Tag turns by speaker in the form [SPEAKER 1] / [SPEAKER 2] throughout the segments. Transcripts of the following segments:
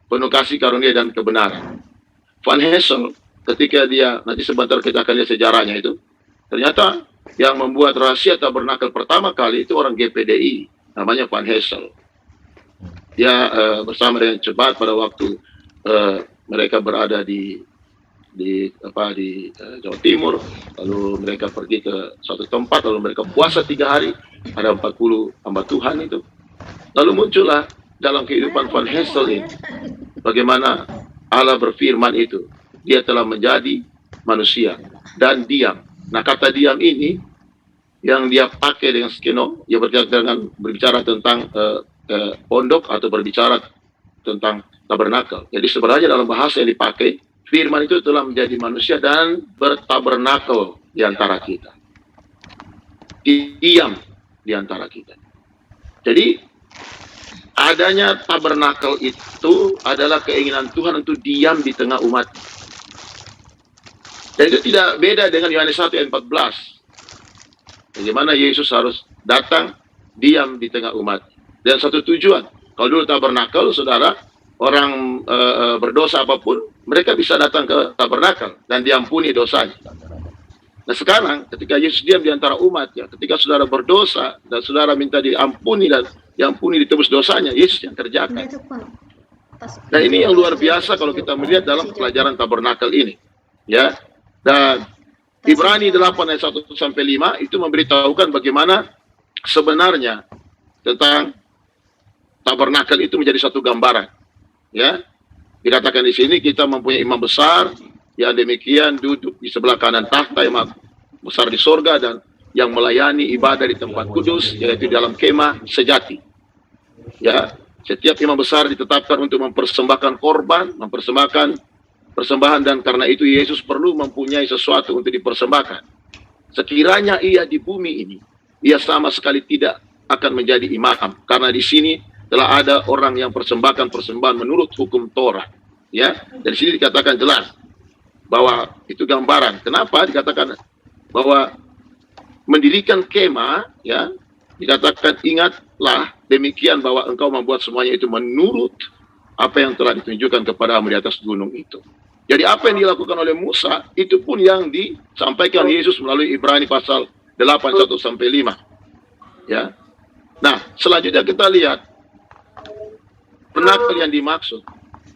[SPEAKER 1] penuh kasih karunia dan kebenaran. Van Hessel ketika dia, nanti sebentar kita akan lihat sejarahnya itu, ternyata yang membuat rahasia tabernakel pertama kali itu orang GPDI, namanya Van Hessel. Dia bersama dengan Cepat pada waktu mereka berada di Jawa Timur, lalu mereka pergi ke suatu tempat, lalu mereka puasa 3 hari, ada 40 hamba Tuhan itu. Lalu muncullah dalam kehidupan Van Hessel ini, bagaimana Allah berfirman itu, dia telah menjadi manusia dan diam. Nah, kata diam ini yang dia pakai dengan skeno, dia berbicara tentang pondok atau berbicara tentang tabernakel. Jadi sebenarnya dalam bahasa yang dipakai, firman itu telah menjadi manusia dan bertabernakel di antara kita. Diam di antara kita. Jadi adanya tabernakel itu adalah keinginan Tuhan untuk diam di tengah umat. Dan itu tidak beda dengan Yohanes 1 ayat 14. Bagaimana Yesus harus datang diam di tengah umat. Dan satu tujuan. Kalau dulu tabernakel, saudara, orang berdosa apapun, mereka bisa datang ke tabernakel dan diampuni dosanya. Nah sekarang, ketika Yesus diam di antara umat, ya, ketika saudara berdosa dan saudara minta diampuni dan diampuni ditebus dosanya, Yesus yang kerjakan. Dan ini yang luar biasa kalau kita melihat dalam pelajaran tabernakel ini. Ya. Dan Ibrani 8 ayat 1 sampai 5 itu memberitahukan bagaimana sebenarnya tentang tabernakel itu menjadi satu gambaran. Ya. Dikatakan di sini kita mempunyai imam besar yang demikian duduk di sebelah kanan tahta yang besar di sorga dan yang melayani ibadah di tempat kudus, yaitu dalam kemah sejati. Ya, setiap imam besar ditetapkan untuk mempersembahkan korban, mempersembahkan persembahan, dan karena itu Yesus perlu mempunyai sesuatu untuk dipersembahkan. Sekiranya ia di bumi ini, ia sama sekali tidak akan menjadi imam, karena di sini telah ada orang yang persembahkan persembahan menurut hukum Torah. Ya, dari sini dikatakan jelas bahwa itu gambaran. Kenapa dikatakan bahwa mendirikan kemah, ya, dikatakan ingatlah demikian bahwa engkau membuat semuanya itu menurut apa yang telah ditunjukkan kepadamu di atas gunung itu. Jadi apa yang dilakukan oleh Musa itu pun yang disampaikan Yesus melalui Ibrani pasal 8 1 sampai 5. Ya. Nah, selanjutnya kita lihat tabernakel yang dimaksud.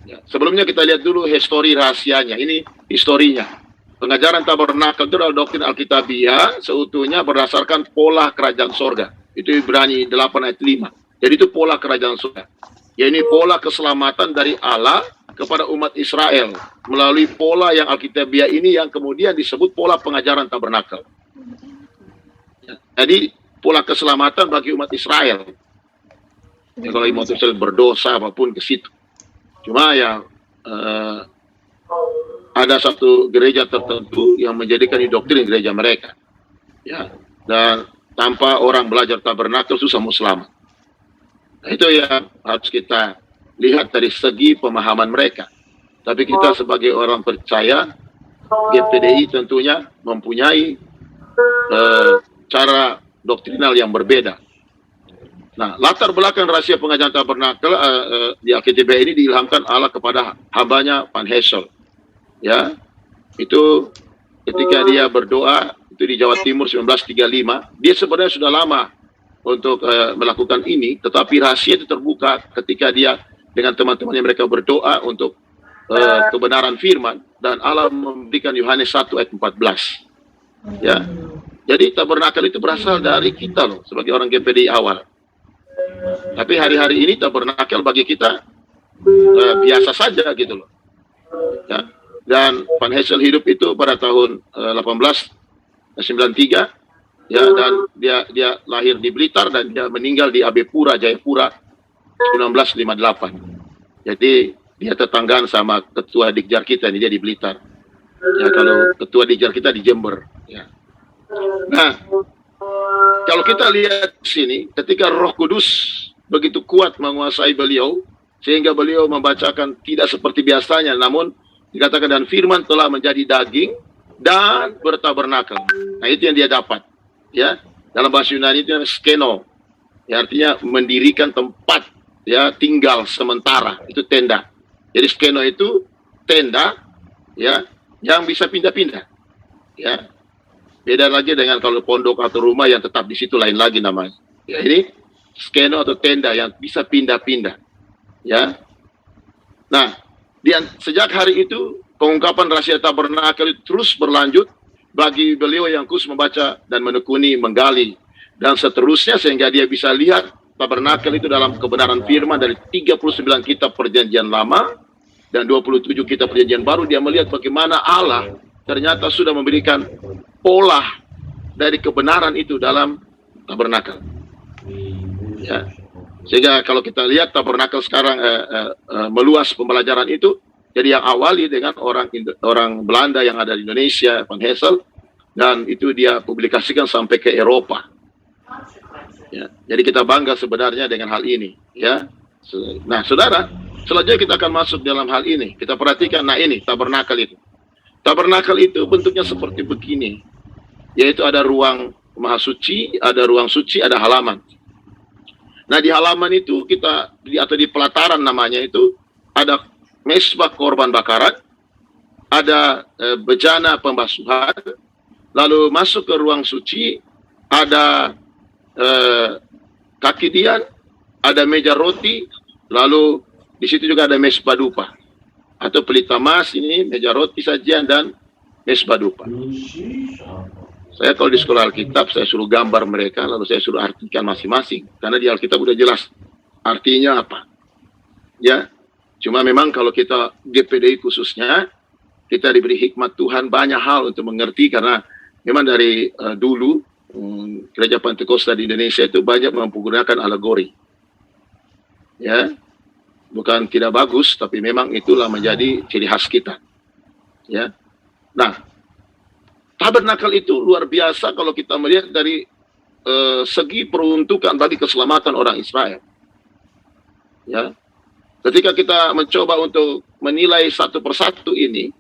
[SPEAKER 1] Ya. Sebelumnya kita lihat dulu histori rahasianya. Ini historinya. Pengajaran tabernakel itu adalah doktrin Alkitabiah seutuhnya berdasarkan pola kerajaan sorga. Itu Ibrani 8 ayat 5. Jadi itu pola kerajaan sorga. Ya, ini pola keselamatan dari Allah kepada umat Israel melalui pola yang Alkitabiah ini yang kemudian disebut pola pengajaran tabernakel. Ya, jadi pola keselamatan bagi umat Israel. Ya, kalau umat Israel berdosa apapun ke situ. Cuma ya ada satu gereja tertentu yang menjadikan ini doktrin gereja mereka. Ya, dan tanpa orang belajar tabernakel susah mau selamat. Nah, itu yang harus kita lihat dari segi pemahaman mereka. Tapi kita sebagai orang percaya, GPDI tentunya mempunyai cara doktrinal yang berbeda. Nah, latar belakang rahasia pengajaran tabernakel di Alkitab ini diilhamkan Allah kepada hambanya Van Hessel. Ya, itu ketika dia berdoa itu di Jawa Timur 1935, dia sebenarnya sudah lama untuk melakukan ini, tetapi rahasia itu terbuka ketika dia dengan teman-temannya mereka berdoa untuk kebenaran firman, dan Allah memberikan Yohanes 1 ayat 14. Ya, jadi tabernakel itu berasal dari kita loh, sebagai orang GPDI awal. Tapi hari-hari ini tabernakel bagi kita biasa saja gitu loh. Ya. Dan Van Hessel hidup itu pada tahun 1893, ya, dan dia lahir di Blitar dan dia meninggal di Abepura, Jayapura 1958. Jadi dia tetanggaan sama ketua Dikjar kita, ini dia di Blitar. Ya, kalau ketua Dikjar kita di Jember. Ya. Nah, kalau kita lihat di sini, ketika Roh Kudus begitu kuat menguasai beliau, sehingga beliau membacakan tidak seperti biasanya, namun dikatakan dan firman telah menjadi daging dan bertabernakel. Nah, itu yang dia dapat. Ya, dalam bahasa Yunani itu skeno. Ya, artinya mendirikan tempat ya tinggal sementara, itu tenda. Jadi skeno itu tenda, ya, yang bisa pindah-pindah, ya. Beda lagi dengan kalau pondok atau rumah yang tetap di situ, lain lagi namanya. Ya, ini skeno atau tenda yang bisa pindah-pindah, ya. Nah, sejak hari itu pengungkapan rahasia tabernakel itu terus berlanjut bagi beliau yang khusus membaca dan menekuni, menggali dan seterusnya, sehingga dia bisa lihat tabernakel itu dalam kebenaran firman dari 39 kitab perjanjian lama dan 27 kitab perjanjian baru. Dia melihat bagaimana Allah ternyata sudah memberikan pola dari kebenaran itu dalam tabernakel, ya. Sehingga kalau kita lihat tabernakel sekarang meluas pembelajaran itu, jadi yang awali dengan orang Belanda yang ada di Indonesia, Van Hessel, dan itu dia publikasikan sampai ke Eropa. Ya, jadi kita bangga sebenarnya dengan hal ini, ya. Nah, saudara, selanjutnya kita akan masuk dalam hal ini. Kita perhatikan, nah ini tabernakel itu. Tabernakel itu bentuknya seperti begini, yaitu ada ruang maha suci, ada ruang suci, ada halaman. Nah, di halaman itu atau di pelataran namanya itu ada mesbah korban bakaran, ada bejana pembasuhan, lalu masuk ke ruang suci, ada kaki dian, ada meja roti, lalu di situ juga ada mesbah dupa atau pelita emas, ini meja roti sajian dan mesbah dupa. Saya kalau di sekolah Alkitab, saya suruh gambar mereka, lalu saya suruh artikan masing-masing, karena di Alkitab udah jelas artinya apa, ya. Cuma memang kalau kita GPDI khususnya, kita diberi hikmat Tuhan banyak hal untuk mengerti, karena memang dari dulu Gereja Pentakosta di Indonesia itu banyak menggunakan alegori, ya. Bukan tidak bagus, tapi memang itulah menjadi ciri khas kita, ya. Nah, tabernakel itu luar biasa kalau kita melihat dari segi peruntukan bagi keselamatan orang Israel, ya. Ketika kita mencoba untuk menilai satu persatu ini,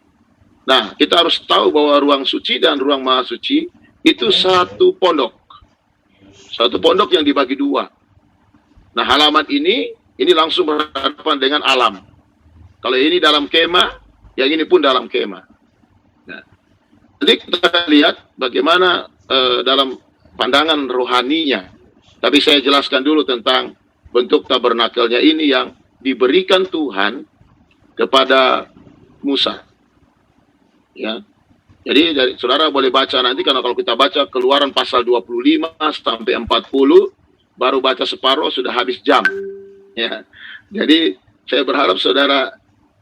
[SPEAKER 1] nah, kita harus tahu bahwa ruang suci dan ruang maha suci itu satu pondok yang dibagi dua. Nah, halaman ini langsung berhadapan dengan alam. Kalau ini dalam kemah, yang ini pun dalam kemah. Nah, jadi kita lihat bagaimana dalam pandangan rohaninya. Tapi saya jelaskan dulu tentang bentuk tabernakelnya ini yang diberikan Tuhan kepada Musa, ya. Jadi saudara boleh baca nanti, karena kalau kita baca Keluaran pasal 25 sampai 40, baru baca separuh sudah habis jam, ya. Jadi saya berharap saudara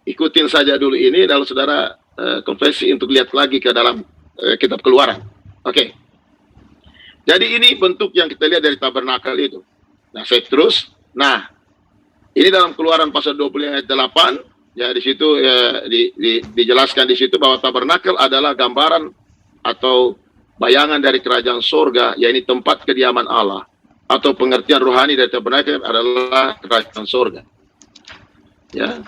[SPEAKER 1] ikutin saja dulu ini, lalu saudara konversi untuk lihat lagi ke dalam kitab Keluaran. Oke. Jadi ini bentuk yang kita lihat dari tabernakel itu. Nah, saya terus. Nah, ini dalam Keluaran pasal 20 ayat 8, ya, di situ dijelaskan di situ bahwa tabernakel adalah gambaran atau bayangan dari kerajaan sorga, yaitu tempat kediaman Allah, atau pengertian rohani dari tabernakel adalah kerajaan sorga, ya.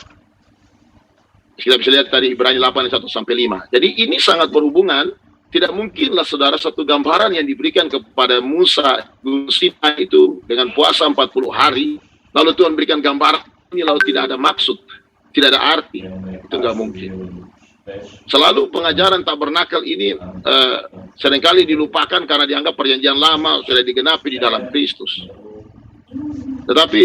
[SPEAKER 1] Kita bisa lihat tadi Ibrani 8 ayat 1 sampai 5. Jadi ini sangat berhubungan. Tidak mungkinlah saudara satu gambaran yang diberikan kepada Musa Gunung Sinai itu dengan puasa 40 hari, lalu Tuhan berikan gambaran ini lalu tidak ada maksud, tidak ada arti. Itu nggak mungkin. Selalu pengajaran tabernakel ini seringkali dilupakan karena dianggap perjanjian lama sudah digenapi di dalam Kristus. Tetapi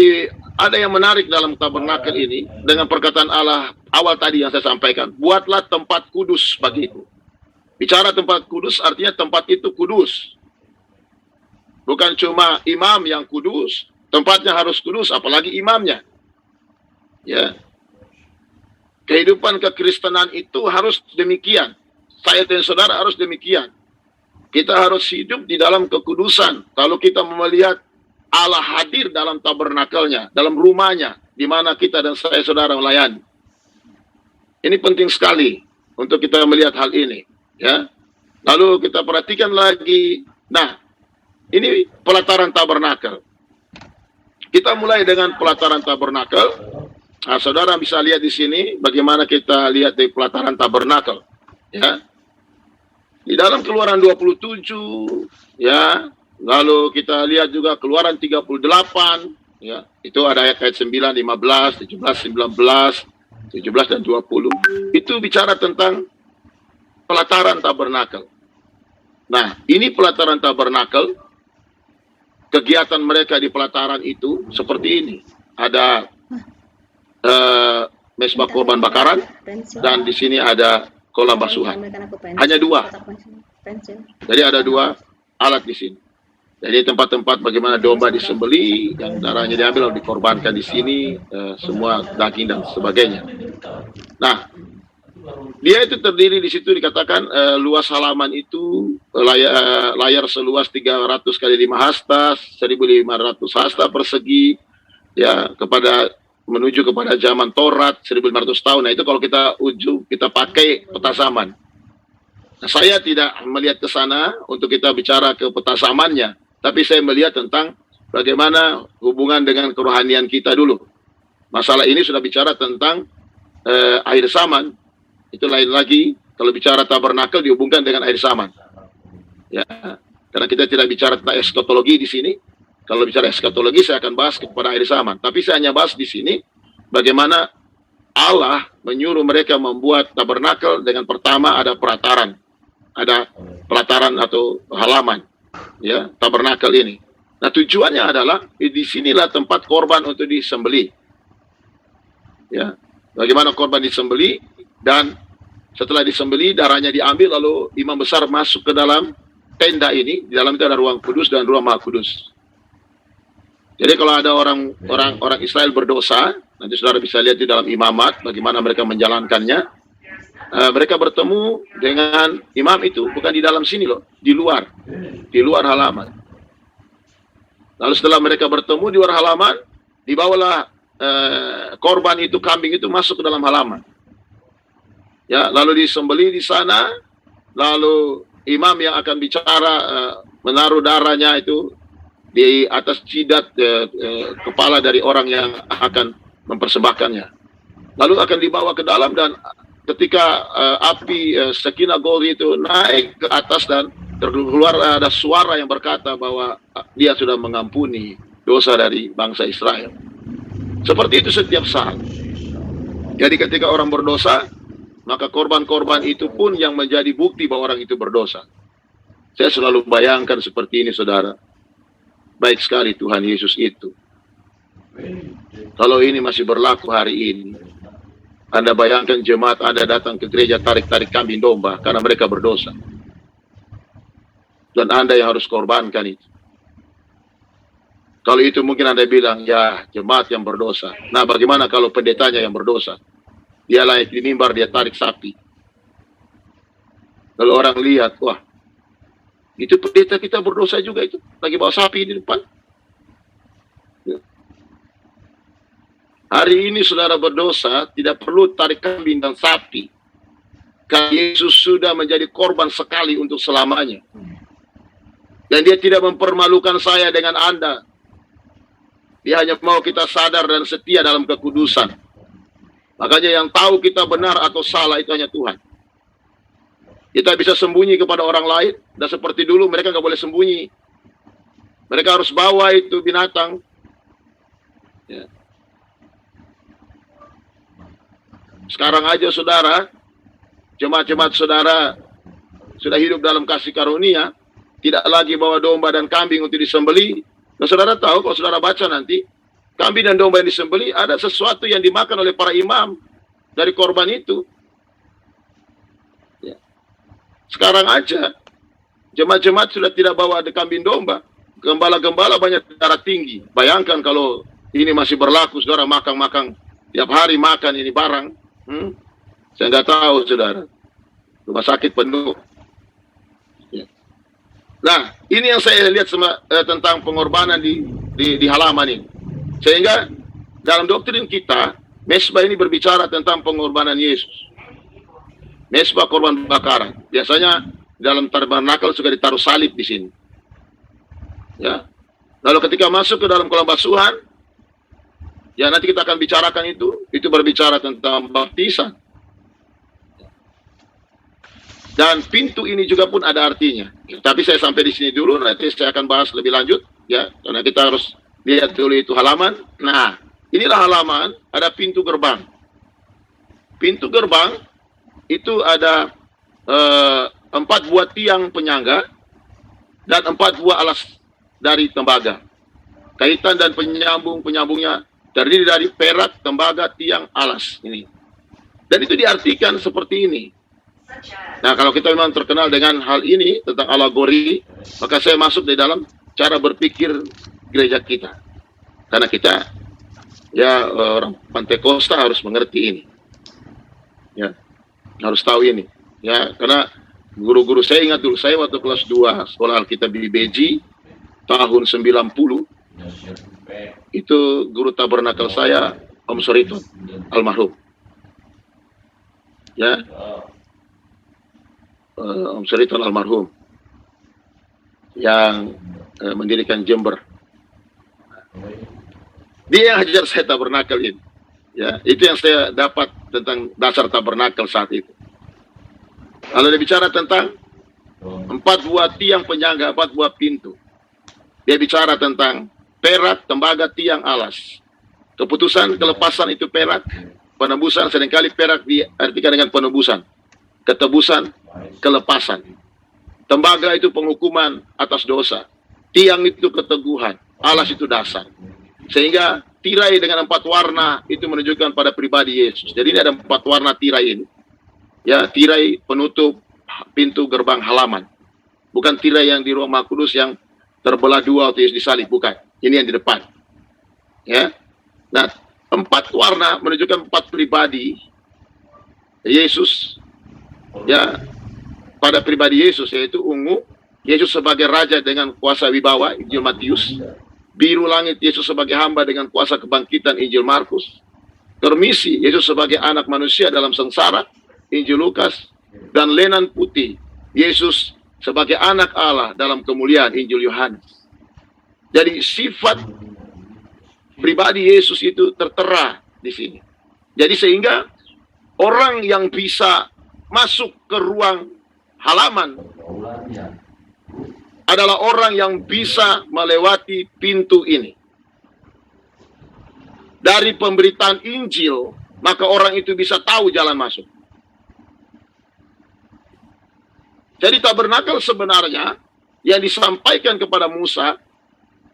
[SPEAKER 1] ada yang menarik dalam tabernakel ini dengan perkataan Allah awal tadi yang saya sampaikan, buatlah tempat kudus bagiku. Bicara tempat kudus artinya tempat itu kudus. Bukan cuma imam yang kudus, tempatnya harus kudus, apalagi imamnya. Ya. Kehidupan kekristenan itu harus demikian. Saya dan saudara harus demikian. Kita harus hidup di dalam kekudusan. Kalau kita melihat Allah hadir dalam tabernakelnya, dalam rumahnya, di mana kita dan saya saudara melayani. Ini penting sekali untuk kita melihat hal ini. Ya, lalu kita perhatikan lagi. Nah, ini pelataran tabernakel. Kita mulai dengan pelataran tabernakel. Nah, saudara bisa lihat di sini bagaimana kita lihat di pelataran tabernakel. Ya, di dalam Keluaran 27, ya. Lalu kita lihat juga Keluaran 38, ya. Itu ada ayat 9, 15, 17, 19. 17 dan 20. Itu bicara tentang pelataran tabernakel. Nah, ini pelataran tabernakel, kegiatan mereka di pelataran itu seperti ini. Ada mesbah korban bakaran, dan di sini ada kolam basuhan. Hanya dua. Jadi ada dua alat di sini. Jadi tempat-tempat bagaimana domba disembeli, yang darahnya diambil lalu dikorbankan di sini, semua daging dan sebagainya. Nah, dia itu terdiri di situ dikatakan luas halaman itu layar seluas 300 kali 5 hasta, 1.500 hasta persegi, ya, menuju kepada zaman Taurat 1.500 tahun. Nah, itu kalau kita pakai peta zaman. Nah, saya tidak melihat ke sana untuk kita bicara ke peta zamannya, tapi saya melihat tentang bagaimana hubungan dengan kerohanian kita dulu. Masalah ini sudah bicara tentang akhir zaman. Itu lain lagi kalau bicara tabernakel dihubungkan dengan akhir zaman. Ya, karena kita tidak bicara tentang eskatologi di sini. Kalau bicara eskatologi saya akan bahas kepada akhir zaman. Tapi saya hanya bahas di sini bagaimana Allah menyuruh mereka membuat tabernakel dengan pertama ada pelataran atau halaman, ya, tabernakel ini. Nah, tujuannya adalah di sinilah tempat korban untuk disembeli. Ya, bagaimana korban disembeli, dan setelah disembeli darahnya diambil lalu imam besar masuk ke dalam tenda ini. Di dalam itu ada ruang kudus dan ruang maha kudus. Jadi kalau ada orang Israel berdosa, nanti saudara bisa lihat di dalam imamat bagaimana mereka menjalankannya. Mereka bertemu dengan imam itu bukan di dalam sini loh, di luar halaman. Lalu setelah mereka bertemu di luar halaman, dibawalah korban itu, kambing itu masuk ke dalam halaman. Ya, lalu disembeli di sana, lalu imam yang akan bicara menaruh darahnya itu di atas jidat kepala dari orang yang akan mempersembahkannya. Lalu akan dibawa ke dalam, dan ketika api Shekinah Gold itu naik ke atas dan keluar ada suara yang berkata bahwa dia sudah mengampuni dosa dari bangsa Israel. Seperti itu setiap saat. Jadi ketika orang berdosa, maka korban-korban itu pun yang menjadi bukti bahwa orang itu berdosa. Saya selalu bayangkan seperti ini, saudara. Baik sekali Tuhan Yesus itu. Kalau ini masih berlaku hari ini, Anda bayangkan jemaat Anda datang ke gereja tarik-tarik kambing domba karena mereka berdosa. Dan Anda yang harus korbankan itu. Kalau itu mungkin Anda bilang, ya jemaat yang berdosa. Nah, bagaimana kalau pendetanya yang berdosa? Dia naik di mimbar, dia tarik sapi. Lalu orang lihat, wah, itu pendeta kita berdosa juga itu. Lagi bawa sapi di depan. Hari ini saudara berdosa, tidak perlu tarik kambing dan sapi. Karena Yesus sudah menjadi korban sekali untuk selamanya. Dan dia tidak mempermalukan saya dengan Anda. Dia hanya mau kita sadar dan setia dalam kekudusan. Makanya yang tahu kita benar atau salah itu hanya Tuhan. Kita bisa sembunyi kepada orang lain, dan seperti dulu mereka nggak boleh sembunyi. Mereka harus bawa itu binatang. Ya. Sekarang aja saudara, jemaat-jemaat saudara sudah hidup dalam kasih karunia, tidak lagi bawa domba dan kambing untuk disembeli. Nah, saudara tahu kalau saudara baca nanti, kambing dan domba yang disembeli ada sesuatu yang dimakan oleh para imam dari korban itu. Ya. Sekarang aja jemaat-jemaat sudah tidak bawa kambing domba, gembala-gembala banyak darah tinggi. Bayangkan kalau ini masih berlaku, saudara makan tiap hari makan ini barang. Saya nggak tahu, saudara. Rumah sakit penuh. Ya. Nah, ini yang saya lihat tentang pengorbanan di halaman ini. Sehingga dalam doktrin kita, mesbah ini berbicara tentang pengorbanan Yesus. Mesbah korban bakaran. Biasanya dalam tabernakel sudah ditaruh salib di sini. Ya. Lalu ketika masuk ke dalam kolam basuhan, ya nanti kita akan bicarakan itu berbicara tentang baptisan. Dan pintu ini juga pun ada artinya. Tapi saya sampai di sini dulu, nanti saya akan bahas lebih lanjut, ya. Karena kita harus lihat dulu itu halaman. Nah, inilah halaman, ada pintu gerbang. pintu gerbang itu ada 4 buah tiang penyangga dan 4 buah alas dari tembaga. Kaitan dan penyambungnya terdiri dari perak, tembaga, tiang, alas ini. Dan itu diartikan seperti ini. Nah, kalau kita memang terkenal dengan hal ini tentang alegori, maka saya masuk di dalam cara berpikir gereja kita. Karena kita ya orang Pantekosta harus mengerti ini. Ya, harus tahu ini. Ya, karena guru-guru saya ingat dulu, saya waktu kelas 2 sekolah Alkitab di BJ tahun 90, itu guru tabernakel saya Om Sorito almarhum. Ya, Om Sorito almarhum yang mendirikan Jember. Dia yang ajar saya tabernakel ini. Ya, itu yang saya dapat tentang dasar tabernakel saat itu. Kalau dia bicara tentang 4 buah tiang penyangga, 4 buah pintu. Dia bicara tentang perak, tembaga, tiang, alas. Keputusan kelepasan itu perak. Penebusan seringkali perak diartikan dengan penebusan. Ketebusan, kelepasan. Tembaga itu penghukuman atas dosa. Tiang itu keteguhan. Alas itu dasar. Sehingga tirai dengan 4 warna itu menunjukkan pada pribadi Yesus. Jadi ini ada 4 warna tirai ini. Ya, tirai penutup pintu gerbang halaman. Bukan tirai yang di Ruang Maha Kudus yang terbelah 2 waktu Yesus disalib, bukan. Ini yang di depan. Ya. Nah, 4 warna menunjukkan 4 pribadi Yesus. Ya, pada pribadi Yesus, yaitu ungu, Yesus sebagai raja dengan kuasa wibawa, Injil Matius. Biru langit, Yesus sebagai hamba dengan kuasa kebangkitan, Injil Markus. Permisi, Yesus sebagai anak manusia dalam sengsara, Injil Lukas. Dan lenan putih, Yesus sebagai anak Allah dalam kemuliaan, Injil Yohanes. Jadi sifat pribadi Yesus itu tertera di sini. Jadi sehingga orang yang bisa masuk ke ruang halaman adalah orang yang bisa melewati pintu ini. Dari pemberitaan Injil, maka orang itu bisa tahu jalan masuk. Jadi tabernakel sebenarnya yang disampaikan kepada Musa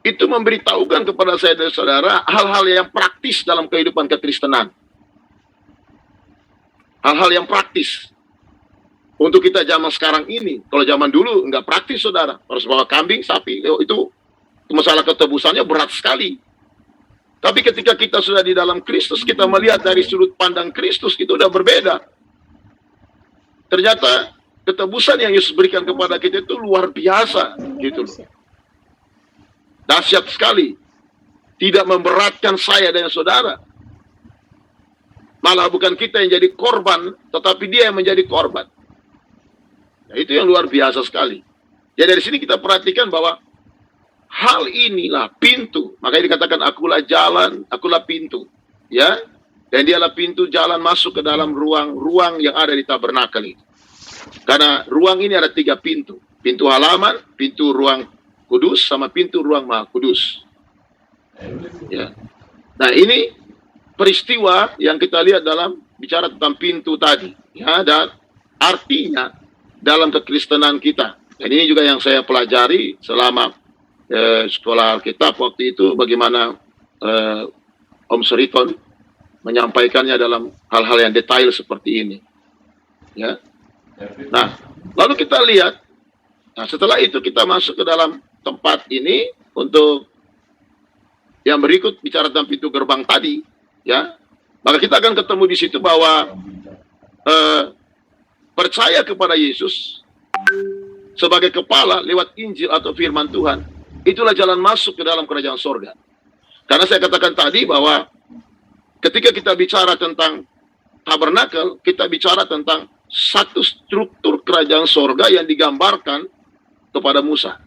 [SPEAKER 1] itu memberitahukan kepada saya dan saudara hal-hal yang praktis dalam kehidupan kekristenan. Hal-hal yang praktis. Untuk kita zaman sekarang ini, kalau zaman dulu nggak praktis, saudara. Harus bawa kambing, sapi, itu masalah ketebusannya berat sekali. Tapi ketika kita sudah di dalam Kristus, kita melihat dari sudut pandang Kristus, itu udah berbeda. Ternyata ketebusan yang Yesus berikan kepada kita itu luar biasa, gitu loh. Dahsyat sekali. Tidak memberatkan saya dan saudara. Malah bukan kita yang jadi korban, tetapi dia yang menjadi korban. Nah, itu yang luar biasa sekali. Jadi dari sini kita perhatikan bahwa hal inilah pintu. Makanya dikatakan akulah jalan, akulah pintu. Ya, dan dialah pintu jalan masuk ke dalam ruang-ruang yang ada di tabernakel ini. Karena ruang ini ada 3 pintu. Pintu halaman, pintu ruang kudus, sama pintu ruang Maha Kudus. Ya. Nah, ini peristiwa yang kita lihat dalam bicara tentang pintu tadi. Ya, dan artinya dalam kekristenan kita. Dan ini juga yang saya pelajari selama sekolah Alkitab waktu itu, bagaimana Om Seriton menyampaikannya dalam hal-hal yang detail seperti ini. Ya. Nah, lalu kita lihat, nah setelah itu kita masuk ke dalam tempat ini untuk yang berikut bicara tentang pintu gerbang tadi, ya. Maka kita akan ketemu di situ bahwa percaya kepada Yesus sebagai kepala lewat Injil atau firman Tuhan, itulah jalan masuk ke dalam kerajaan sorga. Karena saya katakan tadi bahwa ketika kita bicara tentang tabernakel, kita bicara tentang satu struktur kerajaan sorga yang digambarkan kepada Musa.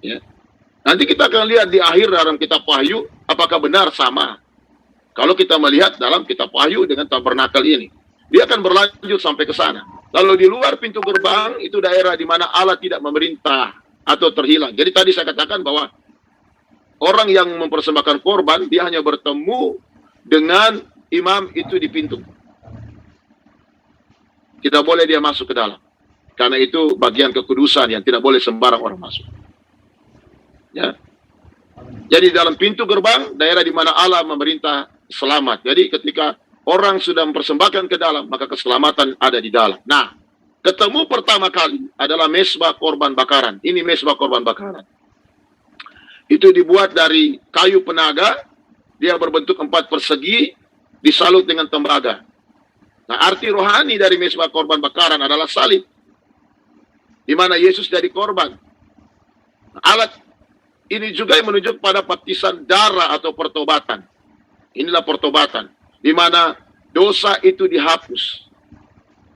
[SPEAKER 1] Ya. Nanti kita akan lihat di akhir dalam kitab Wahyu, apakah benar sama. Kalau kita melihat dalam kitab Wahyu dengan tabernakel ini, dia akan berlanjut sampai ke sana. Lalu di luar pintu gerbang, itu daerah di mana Allah tidak memerintah atau terhilang. Jadi tadi saya katakan bahwa orang yang mempersembahkan korban, dia hanya bertemu dengan imam itu di pintu. Tidak boleh dia masuk ke dalam. Karena itu bagian kekudusan yang tidak boleh sembarang orang masuk. Ya. Jadi dalam pintu gerbang, daerah di mana Allah memerintah selamat. Jadi ketika orang sudah mempersembahkan ke dalam, maka keselamatan ada di dalam. Nah, ketemu pertama kali adalah mezbah korban bakaran. Ini mezbah korban bakaran. Itu dibuat dari kayu penaga, dia berbentuk 4 persegi, disalut dengan tembaga. Nah, arti rohani dari mezbah korban bakaran adalah salib, di mana Yesus jadi korban. Nah, alat ini juga yang menunjuk pada baptisan darah atau pertobatan. Inilah pertobatan, di mana dosa itu dihapus.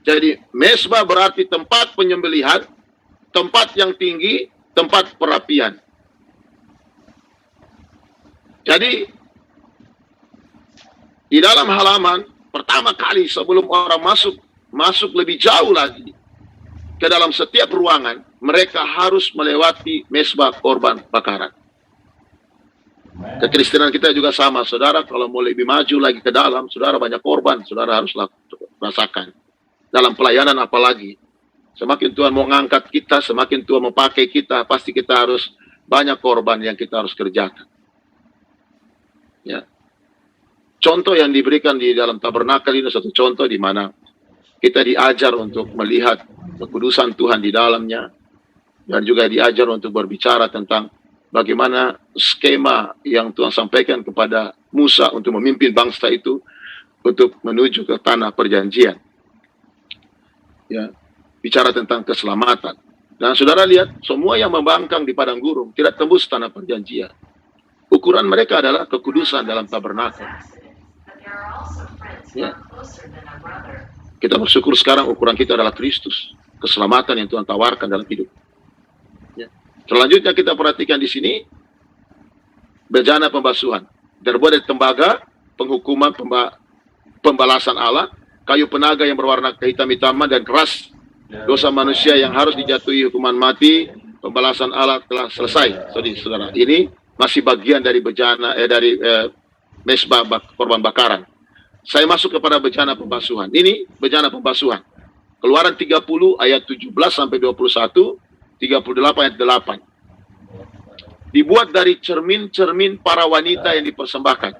[SPEAKER 1] Jadi, mezbah berarti tempat penyembelihan, tempat yang tinggi, tempat perapian. Jadi, di dalam halaman, pertama kali sebelum orang masuk lebih jauh lagi ke dalam setiap ruangan, mereka harus melewati mezbah korban bakaran. Kekristenan kita juga sama, saudara. Kalau mau lebih maju lagi ke dalam, saudara banyak korban, saudara harus rasakan. Dalam pelayanan apalagi, semakin Tuhan mau ngangkat kita, semakin Tuhan mau pakai kita, pasti kita harus banyak korban yang kita harus kerjakan. Ya. Contoh yang diberikan di dalam tabernakel ini satu contoh di mana kita diajar untuk melihat kekudusan Tuhan di dalamnya, dan juga diajar untuk berbicara tentang bagaimana skema yang Tuhan sampaikan kepada Musa untuk memimpin bangsa itu untuk menuju ke tanah perjanjian. Ya, bicara tentang keselamatan. Dan saudara lihat, semua yang membangkang di padang gurun tidak tembus tanah perjanjian. Ukuran mereka adalah kekudusan dalam tabernakel. Ya. Kita bersyukur sekarang ukuran kita adalah Kristus, keselamatan yang Tuhan tawarkan dalam hidup. Ya. Selanjutnya kita perhatikan di sini bejana pembasuhan, terbuat dari tembaga, penghukuman, pembalasan Allah, kayu penaga yang berwarna kehitam-hitaman dan keras, dosa manusia yang harus dijatuhi hukuman mati, pembalasan Allah telah selesai. Saudara, ini masih bagian dari bejana mezbah korban bakaran. Saya masuk kepada bejana pembasuhan. Ini bejana pembasuhan. Keluaran 30 ayat 17 sampai 21, 38 ayat 8. Dibuat dari cermin-cermin para wanita yang dipersembahkan.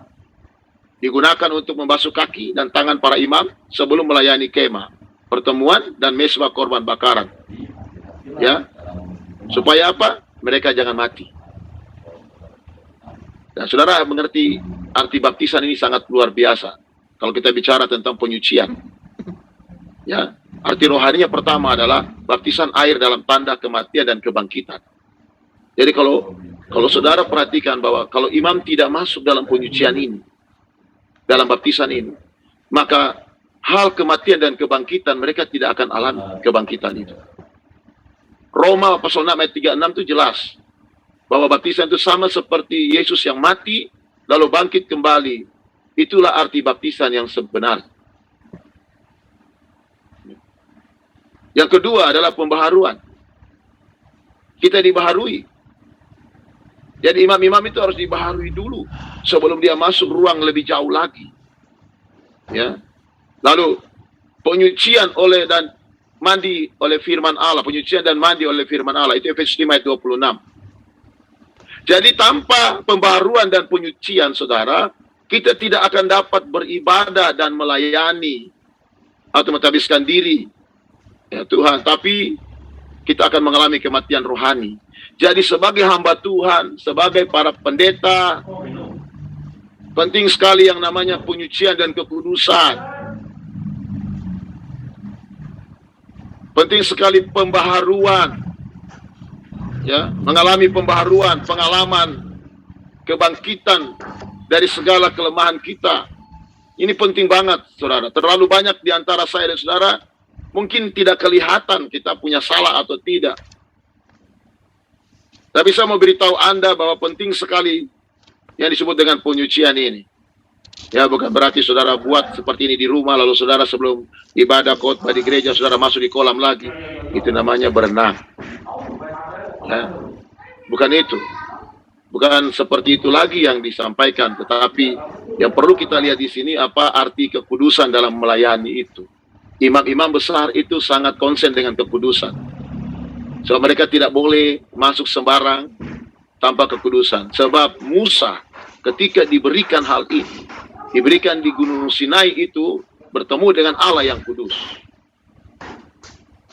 [SPEAKER 1] Digunakan untuk membasuh kaki dan tangan para imam sebelum melayani kemah, pertemuan dan mezbah korban bakaran. Ya. Supaya apa? Mereka jangan mati. Dan saudara mengerti arti baptisan ini sangat luar biasa. Kalau kita bicara tentang penyucian, ya, arti rohaninya pertama adalah baptisan air dalam tanda kematian dan kebangkitan. Jadi kalau saudara perhatikan bahwa kalau imam tidak masuk dalam penyucian ini, dalam baptisan ini, maka hal kematian dan kebangkitan mereka tidak akan alami kebangkitan itu. Roma pasal 6 ayat 36 itu jelas bahwa baptisan itu sama seperti Yesus yang mati lalu bangkit kembali. Itulah arti baptisan yang sebenar. Yang kedua adalah pembaharuan. Kita dibaharui. Jadi imam-imam itu harus dibaharui dulu sebelum dia masuk ruang lebih jauh lagi. Ya. Lalu penyucian oleh dan mandi oleh firman Allah, penyucian dan mandi oleh firman Allah, itu Efesus 5 ayat 26. Jadi tanpa pembaharuan dan penyucian, saudara, kita tidak akan dapat beribadah dan melayani atau menghabiskan diri, ya Tuhan. Tapi kita akan mengalami kematian rohani. Jadi sebagai hamba Tuhan, sebagai para pendeta, penting sekali yang namanya penyucian dan kekudusan. Penting sekali pembaharuan. Ya, mengalami pembaharuan, pengalaman kebangkitan dari segala kelemahan kita. Ini penting banget, saudara. Terlalu banyak di antara saya dan saudara, mungkin tidak kelihatan kita punya salah atau tidak. Tapi saya mau beritahu Anda bahwa penting sekali yang disebut dengan penyucian ini. Ya, bukan berarti saudara buat seperti ini di rumah, lalu saudara sebelum ibadah khotbah di gereja, saudara masuk di kolam lagi. Itu namanya berenang. Ya, bukan itu. Bukan seperti itu lagi yang disampaikan, tetapi yang perlu kita lihat di sini apa arti kekudusan dalam melayani itu. Imam-imam besar itu sangat konsen dengan kekudusan. So mereka tidak boleh masuk sembarang tanpa kekudusan. Sebab Musa ketika diberikan hal ini, diberikan di Gunung Sinai itu bertemu dengan Allah yang kudus.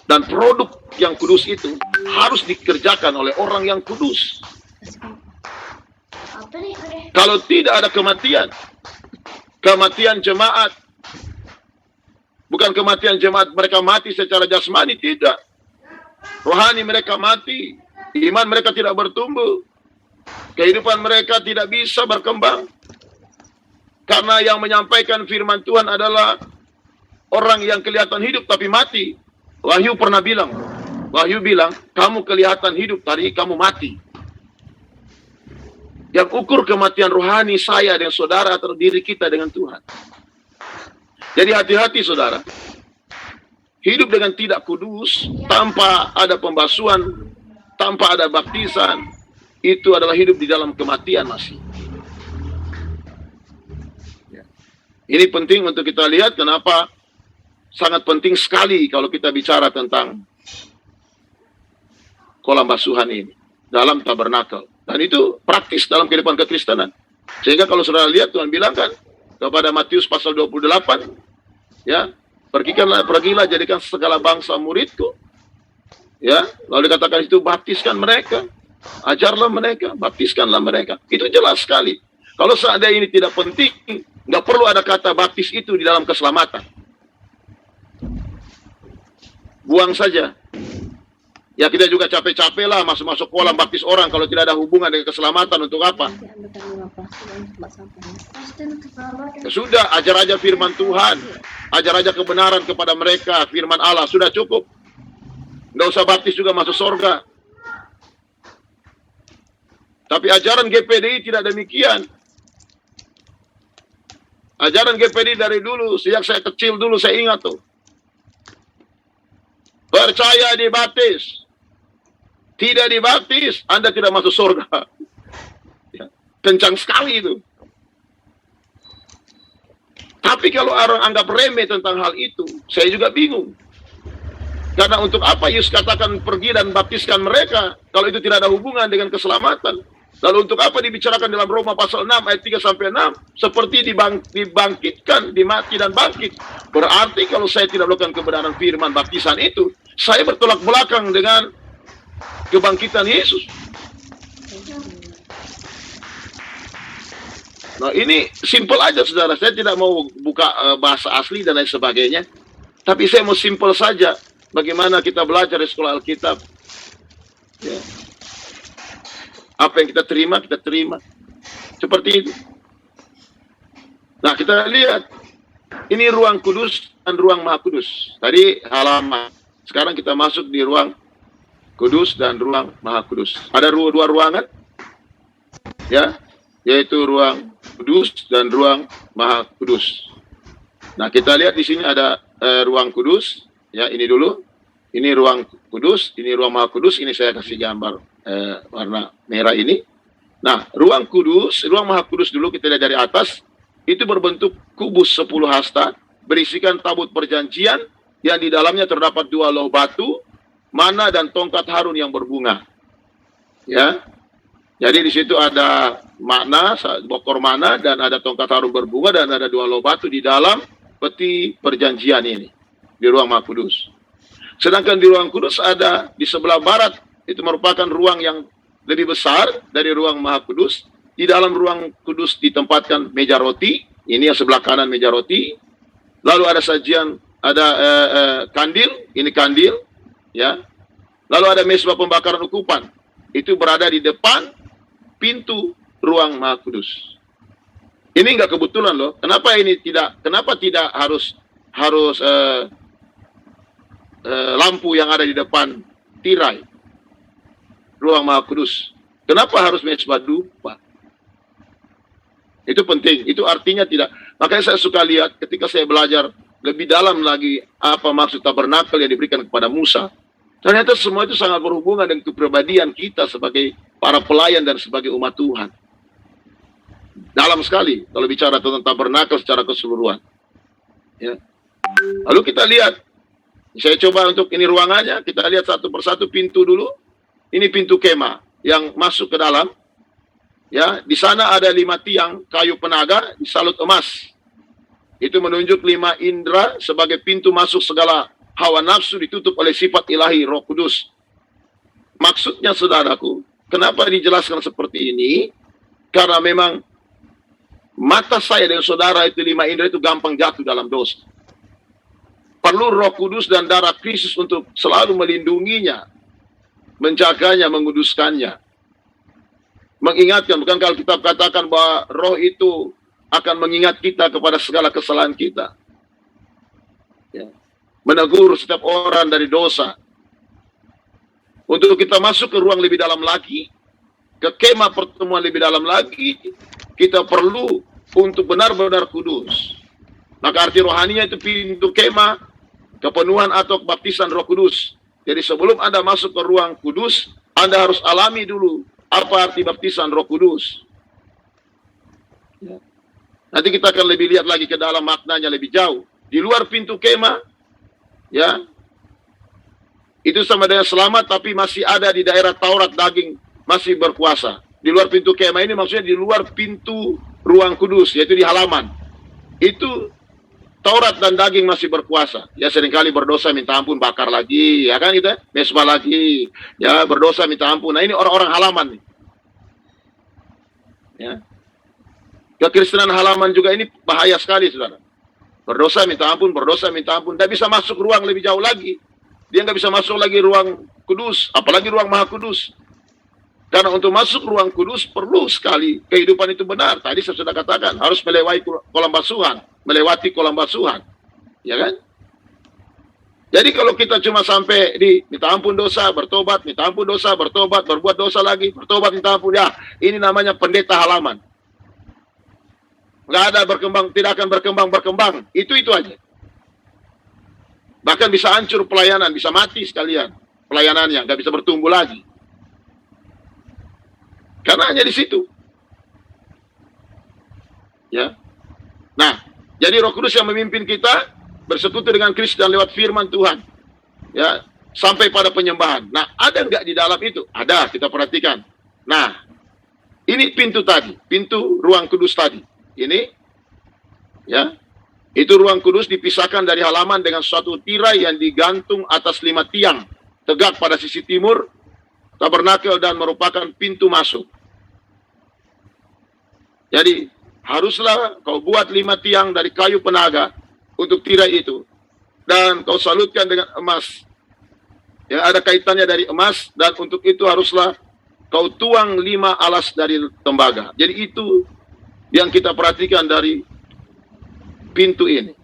[SPEAKER 1] Dan produk yang kudus itu harus dikerjakan oleh orang yang kudus. Kalau tidak ada kematian, kematian jemaat, bukan kematian jemaat mereka mati secara jasmani, tidak. Rohani mereka mati, iman mereka tidak bertumbuh, kehidupan mereka tidak bisa berkembang. Karena yang menyampaikan firman Tuhan adalah orang yang kelihatan hidup tapi mati. Wahyu pernah bilang, Wahyu bilang, kamu kelihatan hidup, tadi kamu mati. Yang ukur kematian rohani saya dengan saudara atau diri kita dengan Tuhan. Jadi hati-hati saudara. Hidup dengan tidak kudus, tanpa ada pembasuhan, tanpa ada baptisan, itu adalah hidup di dalam kematian masih. Ini penting untuk kita lihat kenapa sangat penting sekali kalau kita bicara tentang kolam basuhan ini dalam tabernakel. Dan itu praktis dalam kehidupan kekristenan. Sehingga kalau saudara lihat Tuhan bilang kan kepada Matius pasal 28, ya, pergilah jadikan segala bangsa muridku. Ya, lalu dikatakan itu baptiskan mereka, ajarlah mereka, baptiskanlah mereka. Itu jelas sekali. Kalau seandainya ini tidak penting, nggak perlu ada kata baptis itu di dalam keselamatan. Buang saja. Ya kita juga capek-capek lah masuk-masuk kolam baptis orang kalau tidak ada hubungan dengan keselamatan, untuk apa? Ya sudah, ajar aja firman Tuhan, ajar aja kebenaran kepada mereka, firman Allah, sudah cukup. Nggak usah baptis juga masuk surga. Tapi ajaran GPDI tidak demikian. Ajaran GPDI dari dulu, sejak saya kecil dulu saya ingat tuh. Percaya dibaptis. Tidak dibaptis, Anda tidak masuk surga. Ya, kencang sekali itu. Tapi kalau orang anggap remeh tentang hal itu, saya juga bingung. Karena untuk apa Yesus katakan pergi dan baptiskan mereka, kalau itu tidak ada hubungan dengan keselamatan? Lalu untuk apa dibicarakan dalam Roma pasal 6 ayat 3-6? Seperti dibangkitkan, dimati dan bangkit. Berarti kalau saya tidak melakukan kebenaran firman baptisan itu, saya bertolak belakang dengan kebangkitan Yesus. Nah ini simple aja saudara. Saya tidak mau buka bahasa asli dan lain sebagainya. Tapi saya mau simple saja. Bagaimana kita belajar di sekolah Alkitab. Ya. Apa yang kita terima. Seperti itu. Nah kita lihat. Ini ruang kudus dan ruang maha kudus. Tadi halaman. Sekarang kita masuk di ruang kudus dan ruang maha kudus. Ada dua ruangan. Ya. Yaitu ruang kudus dan ruang maha kudus. Nah kita lihat di sini ada ruang kudus. Ya ini dulu. Ini ruang kudus. Ini ruang maha kudus. Ini saya kasih gambar warna merah ini. Nah, ruang kudus, ruang maha kudus dulu kita lihat dari atas, itu berbentuk kubus 10 hasta, berisikan tabut perjanjian, yang di dalamnya terdapat 2 loh batu, mana dan tongkat Harun yang berbunga. Ya, jadi di situ ada makna, bokor mana, dan ada tongkat Harun berbunga, dan ada 2 loh batu di dalam peti perjanjian ini, di ruang maha kudus. Sedangkan di ruang kudus ada di sebelah barat, itu merupakan ruang yang lebih besar dari ruang maha kudus. Di dalam ruang kudus ditempatkan meja roti. Ini yang sebelah kanan meja roti. Lalu ada sajian, ada kandil. Ini kandil. Ya. Lalu ada mesbah pembakaran ukupan. Itu berada di depan pintu ruang maha kudus. Ini nggak kebetulan loh. Kenapa ini tidak? Kenapa tidak harus lampu yang ada di depan tirai ruang maha kudus? Kenapa harus mesbah dupa? Itu penting. Itu artinya tidak. Makanya saya suka lihat ketika saya belajar lebih dalam lagi apa maksud tabernakel yang diberikan kepada Musa. Ternyata semua itu sangat berhubungan dengan kepribadian kita sebagai para pelayan dan sebagai umat Tuhan. Dalam sekali kalau bicara tentang tabernakel secara keseluruhan. Ya. Lalu kita lihat, saya coba untuk ini ruangannya, kita lihat satu persatu pintu dulu. Ini pintu kemah yang masuk ke dalam. Ya, di sana ada 5 tiang kayu penaga disalut emas. Itu menunjuk 5 indera sebagai pintu masuk segala hawa nafsu ditutup oleh sifat ilahi Roh Kudus. Maksudnya saudaraku, kenapa dijelaskan seperti ini? Karena memang mata saya dan saudara itu 5 indera itu gampang jatuh dalam dosa. Perlu Roh Kudus dan darah Kristus untuk selalu melindunginya, menjaganya, menguduskannya. Mengingatkan, bukan kalau kita katakan bahwa roh itu akan mengingat kita kepada segala kesalahan kita. Ya. Menegur setiap orang dari dosa. Untuk kita masuk ke ruang lebih dalam lagi, ke kemah pertemuan lebih dalam lagi, kita perlu untuk benar-benar kudus. Maka arti rohaninya itu pintu kemah, kepenuhan atau kebaptisan Roh Kudus. Jadi sebelum Anda masuk ke ruang kudus, Anda harus alami dulu apa arti baptisan Roh Kudus. Ya. Nanti kita akan lebih lihat lagi ke dalam maknanya lebih jauh. Di luar pintu kemah, ya, itu sama dengan selamat, tapi masih ada di daerah Taurat daging masih berkuasa. Di luar pintu kemah ini maksudnya di luar pintu ruang kudus, yaitu di halaman. Itu Taurat dan daging masih berkuasa. Ya, seringkali berdosa minta ampun, bakar lagi, ya kan gitu ya, mesbah lagi, ya, berdosa minta ampun. Nah, ini orang-orang halaman nih. Ya. Kekristenan halaman juga ini bahaya sekali, saudara. Berdosa minta ampun, berdosa minta ampun. Tidak bisa masuk ruang lebih jauh lagi. Dia nggak bisa masuk lagi ruang kudus, apalagi ruang maha kudus. Karena untuk masuk ruang kudus perlu sekali kehidupan itu benar. Tadi saya sudah katakan, harus melewati kolam basuhan. Melewati kolam basuhan. Ya kan? Jadi kalau kita cuma sampai di minta ampun dosa, bertobat, minta ampun dosa, bertobat, berbuat dosa lagi, bertobat, minta ampun. Ya, ini namanya pendeta halaman. Nggak ada berkembang, tidak akan berkembang. Itu aja. Bahkan bisa hancur pelayanan, bisa mati sekalian pelayanannya, nggak bisa bertumbuh lagi. Karena hanya di situ. Ya. Nah, jadi Roh Kudus yang memimpin kita bersekutu dengan Kristus dan lewat firman Tuhan. Ya, sampai pada penyembahan. Nah, ada nggak di dalam itu? Ada, kita perhatikan. Nah, ini pintu tadi, pintu ruang kudus tadi. Ini, ya, itu ruang kudus dipisahkan dari halaman dengan suatu tirai yang digantung atas 5 tiang, tegak pada sisi timur, tabernakel dan merupakan pintu masuk. Jadi, haruslah kau buat 5 tiang dari kayu penaga untuk tirai itu. Dan kau salutkan dengan emas. Yang ada kaitannya dari emas, dan untuk itu haruslah kau tuang 5 alas dari tembaga. Jadi itu yang kita perhatikan dari pintu ini.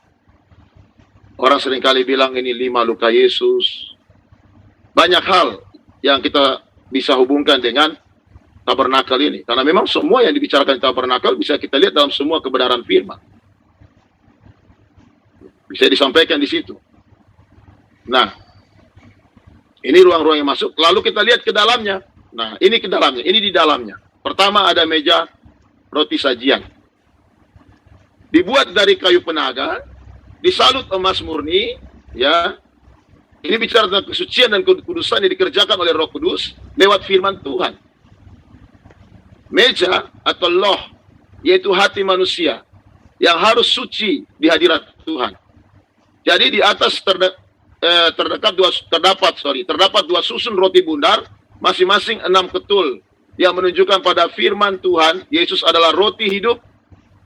[SPEAKER 1] Orang seringkali bilang ini 5 luka Yesus. Banyak hal yang kita bisa hubungkan dengan tabernakel ini. Karena memang semua yang dibicarakan di tabernakel bisa kita lihat dalam semua kebenaran firman. Bisa disampaikan di situ. Nah, ini ruang-ruang yang masuk. Lalu kita lihat ke dalamnya. Nah, ini ke dalamnya. Ini di dalamnya. Pertama ada meja roti sajian. Dibuat dari kayu penaga, disalut emas murni, ya. Ini bicara tentang kesucian dan kekudusan yang dikerjakan oleh Roh Kudus lewat firman Tuhan. Meja atau loh, yaitu hati manusia yang harus suci di hadirat Tuhan. Jadi di atas terdapat 2 susun roti bundar, masing-masing 6 ketul, yang menunjukkan pada firman Tuhan, Yesus adalah roti hidup,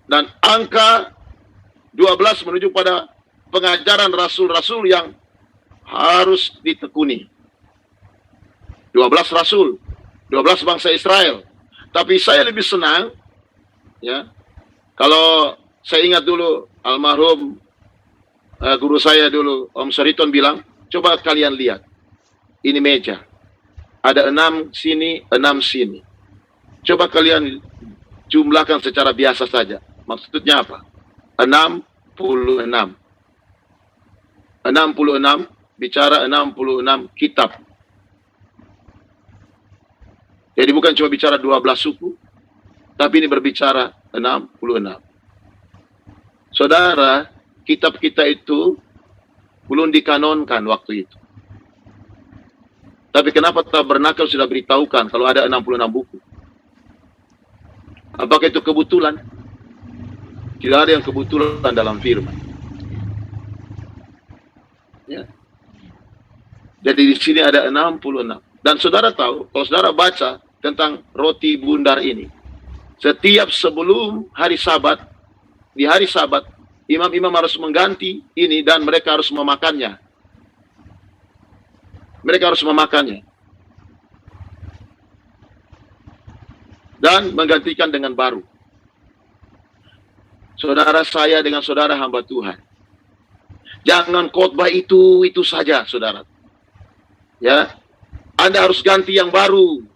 [SPEAKER 1] dan angka 12 menunjuk pada pengajaran rasul-rasul yang harus ditekuni. 12 rasul, 12 bangsa Israel. Tapi saya lebih senang, ya, kalau saya ingat dulu almarhum guru saya dulu, Om Sariton bilang, coba kalian lihat, ini meja, ada 6 sini, 6 sini. Coba kalian jumlahkan secara biasa saja. Maksudnya apa? 66. 66 bicara 66 kitab. Jadi bukan cuma bicara 12 suku, tapi ini berbicara 66. Saudara, kitab kita itu belum dikanonkan waktu itu. Tapi kenapa Tabernakel sudah beritahukan kalau ada 66 buku? Apakah itu kebetulan? Tidak ada yang kebetulan dalam firman. Ya. Jadi di sini ada 66. Dan saudara tahu, kalau saudara baca tentang roti bundar ini, setiap sebelum hari Sabat, di hari Sabat, imam-imam harus mengganti ini dan mereka harus memakannya. Mereka harus memakannya. Dan menggantikan dengan baru. Saudara saya dengan saudara hamba Tuhan. Jangan khotbah itu saja, saudara. Ya, Anda harus ganti yang baru.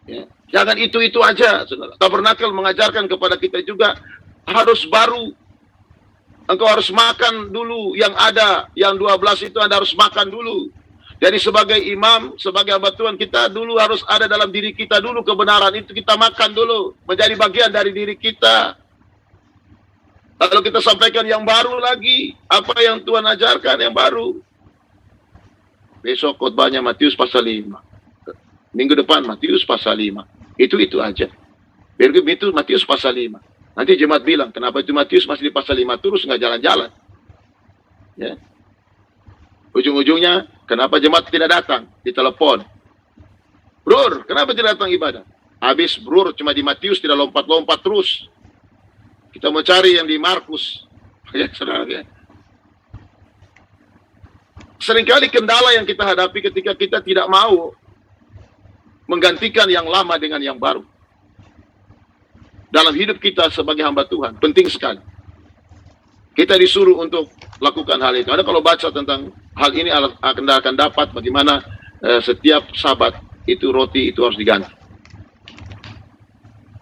[SPEAKER 1] Ya. Jangan itu aja, saudara. Tabernakel mengajarkan kepada kita juga harus baru. Engkau harus makan dulu yang ada, yang 12 itu Anda harus makan dulu. Jadi sebagai imam, sebagai hamba Tuhan, kita dulu harus ada dalam diri kita dulu kebenaran itu kita makan dulu, menjadi bagian dari diri kita. Lalu kita sampaikan yang baru lagi, apa yang Tuhan ajarkan yang baru. Besok khotbahnya Matius pasal 5. Minggu depan Matius pasal 5. Itu aja. Itu Matius pasal 5. Nanti jemaat bilang, kenapa itu Matius masih di pasal 5 terus nggak jalan-jalan? Ya. Ujung-ujungnya, kenapa jemaat tidak datang? Ditelepon. Brur, kenapa tidak datang ibadah? Habis brur cuma di Matius tidak lompat-lompat terus. Kita mau cari yang di Markus. Ya, saudara. Ya. Seringkali kendala yang kita hadapi ketika kita tidak mau menggantikan yang lama dengan yang baru. Dalam hidup kita sebagai hamba Tuhan, penting sekali. Kita disuruh untuk lakukan hal itu. Anda kalau baca tentang hal ini akan dapat bagaimana setiap Sabat itu roti itu harus diganti.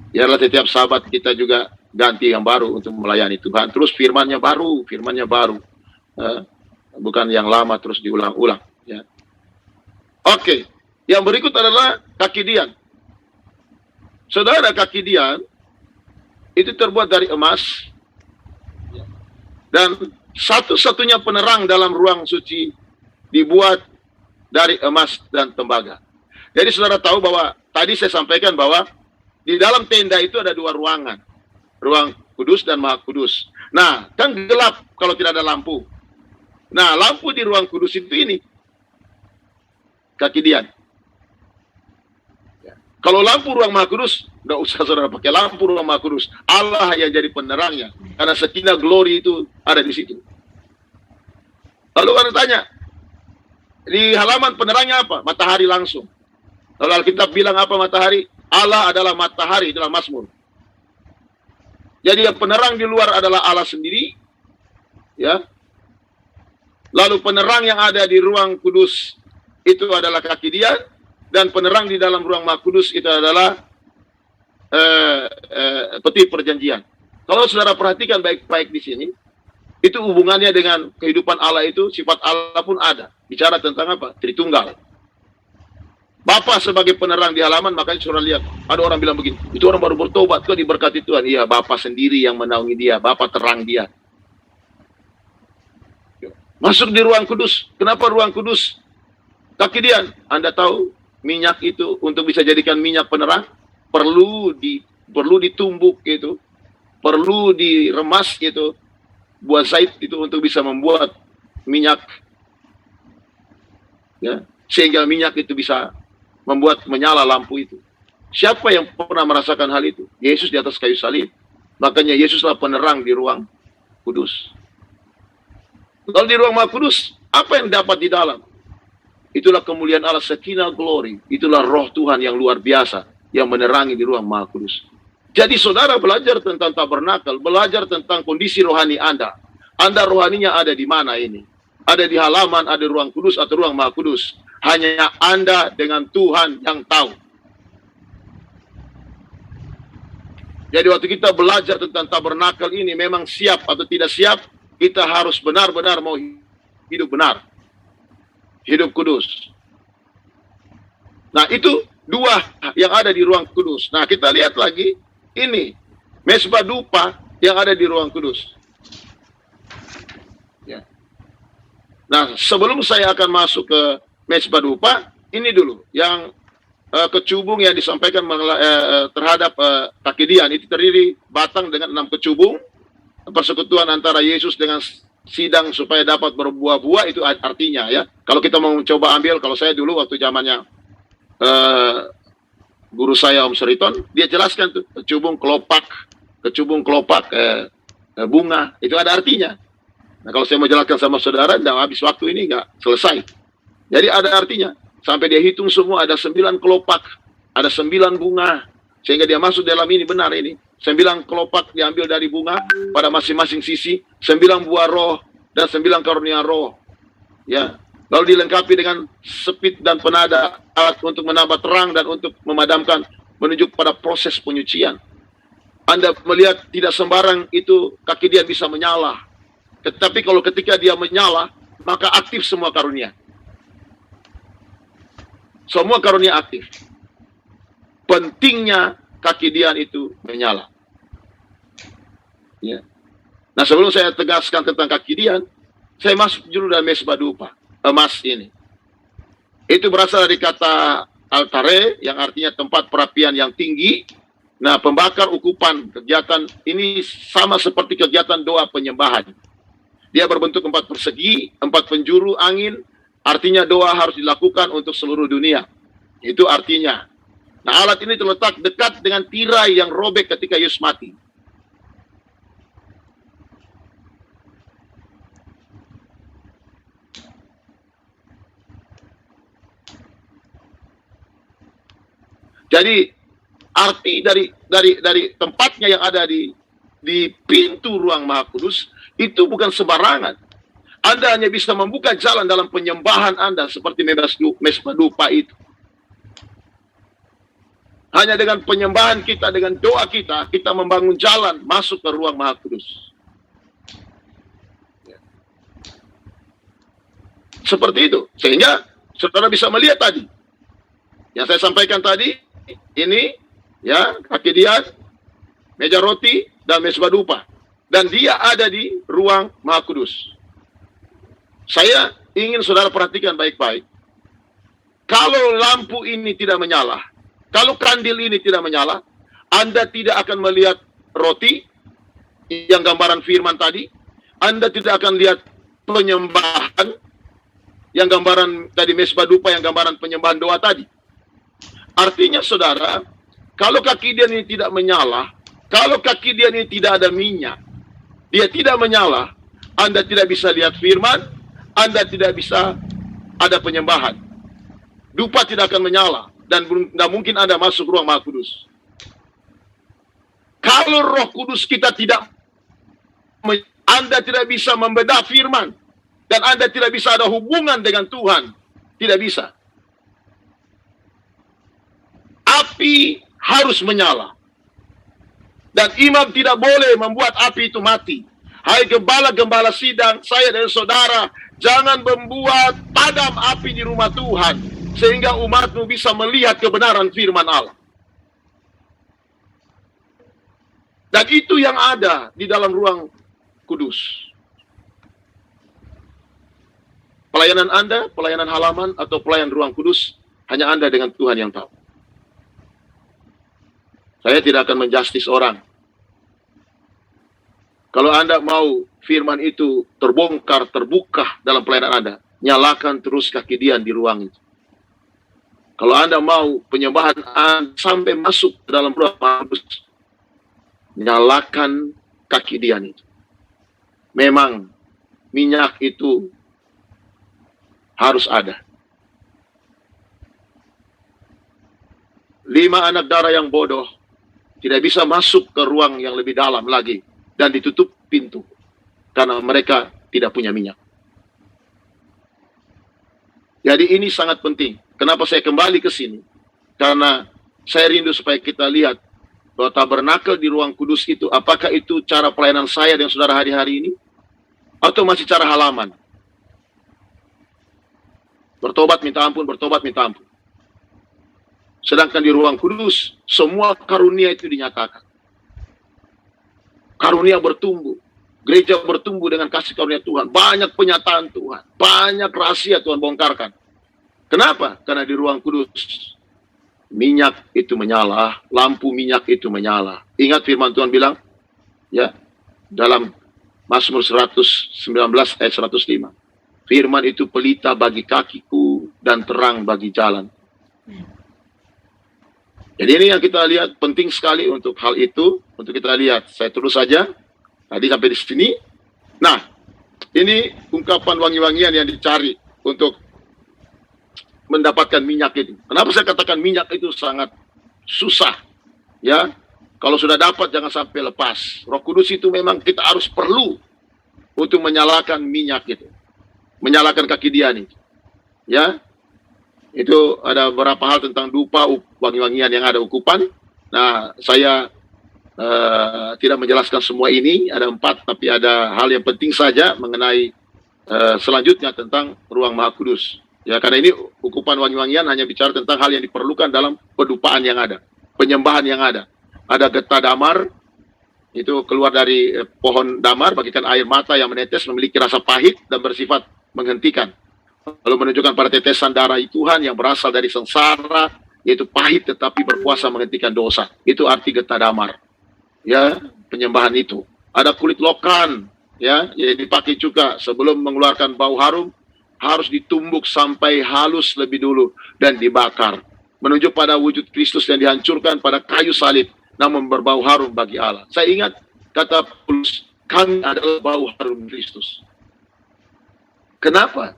[SPEAKER 1] Biarlah setiap Sabat kita juga ganti yang baru untuk melayani Tuhan. Terus firman-Nya baru. Bukan yang lama terus diulang-ulang. Ya. Oke, yang berikut adalah kaki dian. Saudara, kaki dian itu terbuat dari emas. Dan satu-satunya penerang dalam ruang suci dibuat dari emas dan tembaga. Jadi saudara tahu bahwa tadi saya sampaikan bahwa di dalam tenda itu ada 2 ruangan. Ruang kudus dan maha kudus. Nah, kan gelap kalau tidak ada lampu. Nah, lampu di ruang kudus itu ini. Kaki dian. Ya. Kalau lampu ruang maha kudus, nggak usah saudara pakai lampu ruang maha kudus. Allah yang jadi penerangnya. Karena sakinah glory itu ada di situ. Lalu Anda tanya, di halaman penerangnya apa? Matahari langsung. Lalu Alkitab bilang apa matahari? Allah adalah matahari dalam Mazmur. Jadi yang penerang di luar adalah Allah sendiri. Ya. Lalu penerang yang ada di ruang kudus itu adalah kaki dian. Dan penerang di dalam ruang maha kudus itu adalah peti perjanjian. Kalau saudara perhatikan baik-baik di sini, itu hubungannya dengan kehidupan Allah itu, sifat Allah pun ada. Bicara tentang apa? Tritunggal. Bapa sebagai penerang di halaman, makanya saudara lihat, ada orang bilang begini, itu orang baru bertobat, kok diberkati Tuhan? Iya, Bapa sendiri yang menaungi dia, Bapa terang dia. Masuk di ruang kudus. Kenapa ruang kudus? Kaki dian. Anda tahu, minyak itu untuk bisa jadikan minyak penerang, perlu ditumbuk gitu, perlu diremas gitu, buah zait itu untuk bisa membuat minyak, ya, sehingga minyak itu bisa membuat menyala lampu itu. Siapa yang pernah merasakan hal itu? Yesus di atas kayu salib. Makanya Yesuslah penerang di ruang kudus. Lalu di ruang maha kudus, apa yang dapat di dalam? Itulah kemuliaan Allah, sakinah glory. Itulah roh Tuhan yang luar biasa yang menerangi di ruang maha kudus. Jadi saudara belajar tentang tabernakel, belajar tentang kondisi rohani Anda. Anda rohaninya ada di mana ini? Ada di halaman, ada ruang kudus atau ruang maha kudus. Hanya Anda dengan Tuhan yang tahu. Jadi waktu kita belajar tentang tabernakel ini memang siap atau tidak siap, kita harus benar-benar mau hidup benar. Hidup kudus. Nah, itu dua yang ada di ruang kudus. Nah, kita lihat lagi ini mesbah dupa yang ada di ruang kudus. Ya. Nah, sebelum saya akan masuk ke mesbah dupa, ini dulu yang kecubung yang disampaikan terhadap takidian itu terdiri batang dengan 6 kecubung, persekutuan antara Yesus dengan sidang supaya dapat berbuah-buah, itu artinya ya. Kalau kita mau coba ambil, kalau saya dulu waktu zamannya guru saya Om Seriton, dia jelaskan tuh kecubung kelopak bunga, itu ada artinya. Nah, kalau saya mau jelaskan sama saudara, dan habis waktu ini nggak selesai. Jadi ada artinya. Sampai dia hitung semua, ada 9 kelopak, ada 9 bunga. Sehingga dia masuk dalam ini, benar ini. 9 kelopak diambil dari bunga pada masing-masing sisi, 9 buah roh, dan 9 karunia roh. Ya. Lalu dilengkapi dengan sepit dan penada, alat untuk menambah terang dan untuk memadamkan, menunjuk pada proses penyucian. Anda melihat tidak sembarang itu kaki dia bisa menyala. Tetapi kalau ketika dia menyala, maka aktif semua karunia. Semua karunia aktif. Pentingnya kaki Dian itu menyala. Ya. Nah, sebelum saya tegaskan tentang kaki Dian, saya masuk dulu dalam mesbah dupa, emas ini. Itu berasal dari kata altare, yang artinya tempat perapian yang tinggi. Nah, pembakar ukupan kegiatan ini sama seperti kegiatan doa penyembahan. Dia berbentuk 4 persegi, 4 penjuru angin. Artinya doa harus dilakukan untuk seluruh dunia. Itu artinya. Nah, alat ini terletak dekat dengan tirai yang robek ketika Yesus mati. Jadi arti dari tempatnya yang ada di pintu ruang Maha Kudus itu bukan sembarangan. Anda hanya bisa membuka jalan dalam penyembahan Anda seperti mesbah dupa itu. Hanya dengan penyembahan kita, dengan doa kita, kita membangun jalan masuk ke ruang Maha Kudus. Seperti itu. Sehingga saudara bisa melihat tadi. Yang saya sampaikan tadi, ini ya kaki Dian, meja roti, dan mesbah dupa. Dan dia ada di ruang Maha Kudus. Saya ingin saudara perhatikan baik-baik. Kalau lampu ini tidak menyala, kalau kandil ini tidak menyala, Anda tidak akan melihat roti yang gambaran firman tadi. Anda tidak akan lihat penyembahan yang gambaran tadi mesbah dupa yang gambaran penyembahan doa tadi. Artinya saudara, kalau kaki dia ini tidak menyala, kalau kaki dia ini tidak ada minyak, dia tidak menyala, Anda tidak bisa lihat firman, Anda tidak bisa ada penyembahan. Dupa tidak akan menyala dan tidak mungkin Anda masuk ruang Maha Kudus. Kalau Roh Kudus kita tidak, Anda tidak bisa membedah firman dan Anda tidak bisa ada hubungan dengan Tuhan. Tidak bisa. Api harus menyala. Dan imam tidak boleh membuat api itu mati. Hai gembala-gembala sidang, saya dan saudara, jangan membuat padam api di rumah Tuhan, sehingga umatmu bisa melihat kebenaran firman Allah. Dan itu yang ada di dalam ruang kudus. Pelayanan Anda, pelayanan halaman, atau pelayan ruang kudus, hanya Anda dengan Tuhan yang tahu. Saya tidak akan menjustis orang. Kalau Anda mau firman itu terbongkar, terbuka dalam pelayanan Anda, nyalakan terus kaki Dian di ruang itu. Kalau Anda mau penyembahan Anda sampai masuk ke dalam ruang kudus, nyalakan kaki Dian itu. Memang minyak itu harus ada. 5 anak darah yang bodoh tidak bisa masuk ke ruang yang lebih dalam lagi dan ditutup pintu karena mereka tidak punya minyak. Jadi ini sangat penting. Kenapa saya kembali ke sini? Karena saya rindu supaya kita lihat bahwa tabernakel di ruang kudus itu, apakah itu cara pelayanan saya dengan saudara hari-hari ini? Atau masih cara halaman? Bertobat minta ampun, bertobat minta ampun. Sedangkan di ruang kudus, semua karunia itu dinyatakan. Karunia bertumbuh. Gereja bertumbuh dengan kasih karunia Tuhan. Banyak penyataan Tuhan. Banyak rahasia Tuhan bongkarkan. Kenapa? Karena di ruang kudus, minyak itu menyala, lampu minyak itu menyala. Ingat firman Tuhan bilang, ya, dalam Mazmur 119 ayat 105. Firman itu pelita bagi kakiku dan terang bagi jalan. Jadi ini yang kita lihat, penting sekali untuk hal itu, untuk kita lihat. Saya terus saja, tadi sampai di sini. Nah, ini ungkapan wangi-wangian yang dicari untuk mendapatkan minyak itu. Kenapa saya katakan minyak itu sangat susah? Ya, kalau sudah dapat jangan sampai lepas. Roh Kudus itu memang kita harus perlu untuk menyalakan minyak itu, menyalakan kaki dia nih. Ya, itu ada beberapa hal tentang dupa, wangi-wangian yang ada ukupan. Nah, saya tidak menjelaskan semua ini, ada 4, tapi ada hal yang penting saja mengenai selanjutnya tentang ruang Maha Kudus. Ya, karena ini ukupan wangi-wangian hanya bicara tentang hal yang diperlukan dalam pedupaan yang ada, penyembahan yang ada. Ada getah damar, itu keluar dari pohon damar, bagikan air mata yang menetes, memiliki rasa pahit dan bersifat menghentikan. Lalu menunjukkan pada tetesan darah Tuhan yang berasal dari sengsara, yaitu pahit tetapi berkuasa menghentikan dosa. Itu arti getah damar. Ya, penyembahan itu. Ada kulit lokan, ya, yang dipakai juga sebelum mengeluarkan bau harum, harus ditumbuk sampai halus lebih dulu dan dibakar. Menunjuk pada wujud Kristus yang dihancurkan pada kayu salib, namun berbau harum bagi Allah. Saya ingat kata Paulus, kami adalah bau harum Kristus. Kenapa?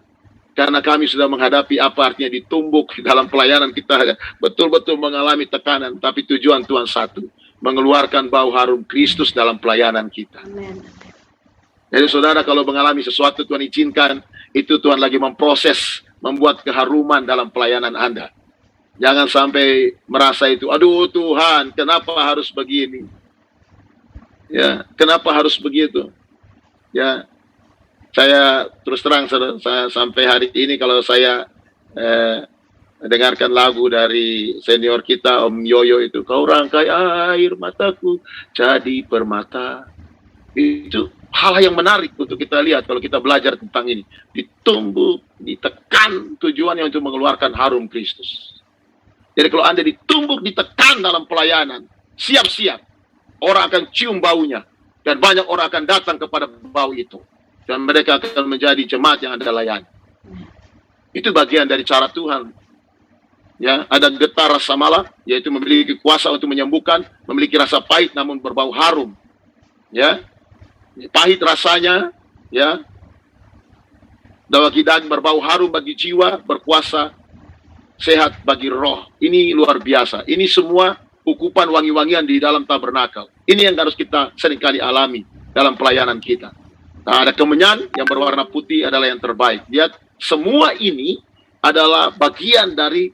[SPEAKER 1] Karena kami sudah menghadapi apa artinya ditumbuk dalam pelayanan kita, betul-betul mengalami tekanan, tapi tujuan Tuhan satu, mengeluarkan bau harum Kristus dalam pelayanan kita. Amen. Jadi saudara, kalau mengalami sesuatu Tuhan izinkan, itu Tuhan lagi memproses, membuat keharuman dalam pelayanan Anda. Jangan sampai merasa itu, aduh Tuhan, kenapa harus begini? Ya, kenapa harus begitu? Ya, saya terus terang, saya sampai hari ini kalau saya dengarkan lagu dari senior kita, Om Yoyo itu, kau rangkai air mataku jadi permata. Itu hal yang menarik untuk kita lihat kalau kita belajar tentang ini. Ditumbuk, ditekan, tujuannya untuk mengeluarkan harum Kristus. Jadi kalau Anda ditumbuk, ditekan dalam pelayanan, siap-siap, orang akan cium baunya, dan banyak orang akan datang kepada bau itu. Dan mereka akan menjadi jemaat yang Anda layani. Itu bagian dari cara Tuhan. Ya, ada getah rasa malah, yaitu memiliki kuasa untuk menyembuhkan, memiliki rasa pahit namun berbau harum. Ya, pahit rasanya, ya, bagi daging, berbau harum bagi jiwa, berkuasa, sehat bagi roh. Ini luar biasa. Ini semua ukupan wangi-wangian di dalam tabernakel. Ini yang harus kita seringkali alami dalam pelayanan kita. Nah, ada kemenyan yang berwarna putih adalah yang terbaik. Lihat, semua ini adalah bagian dari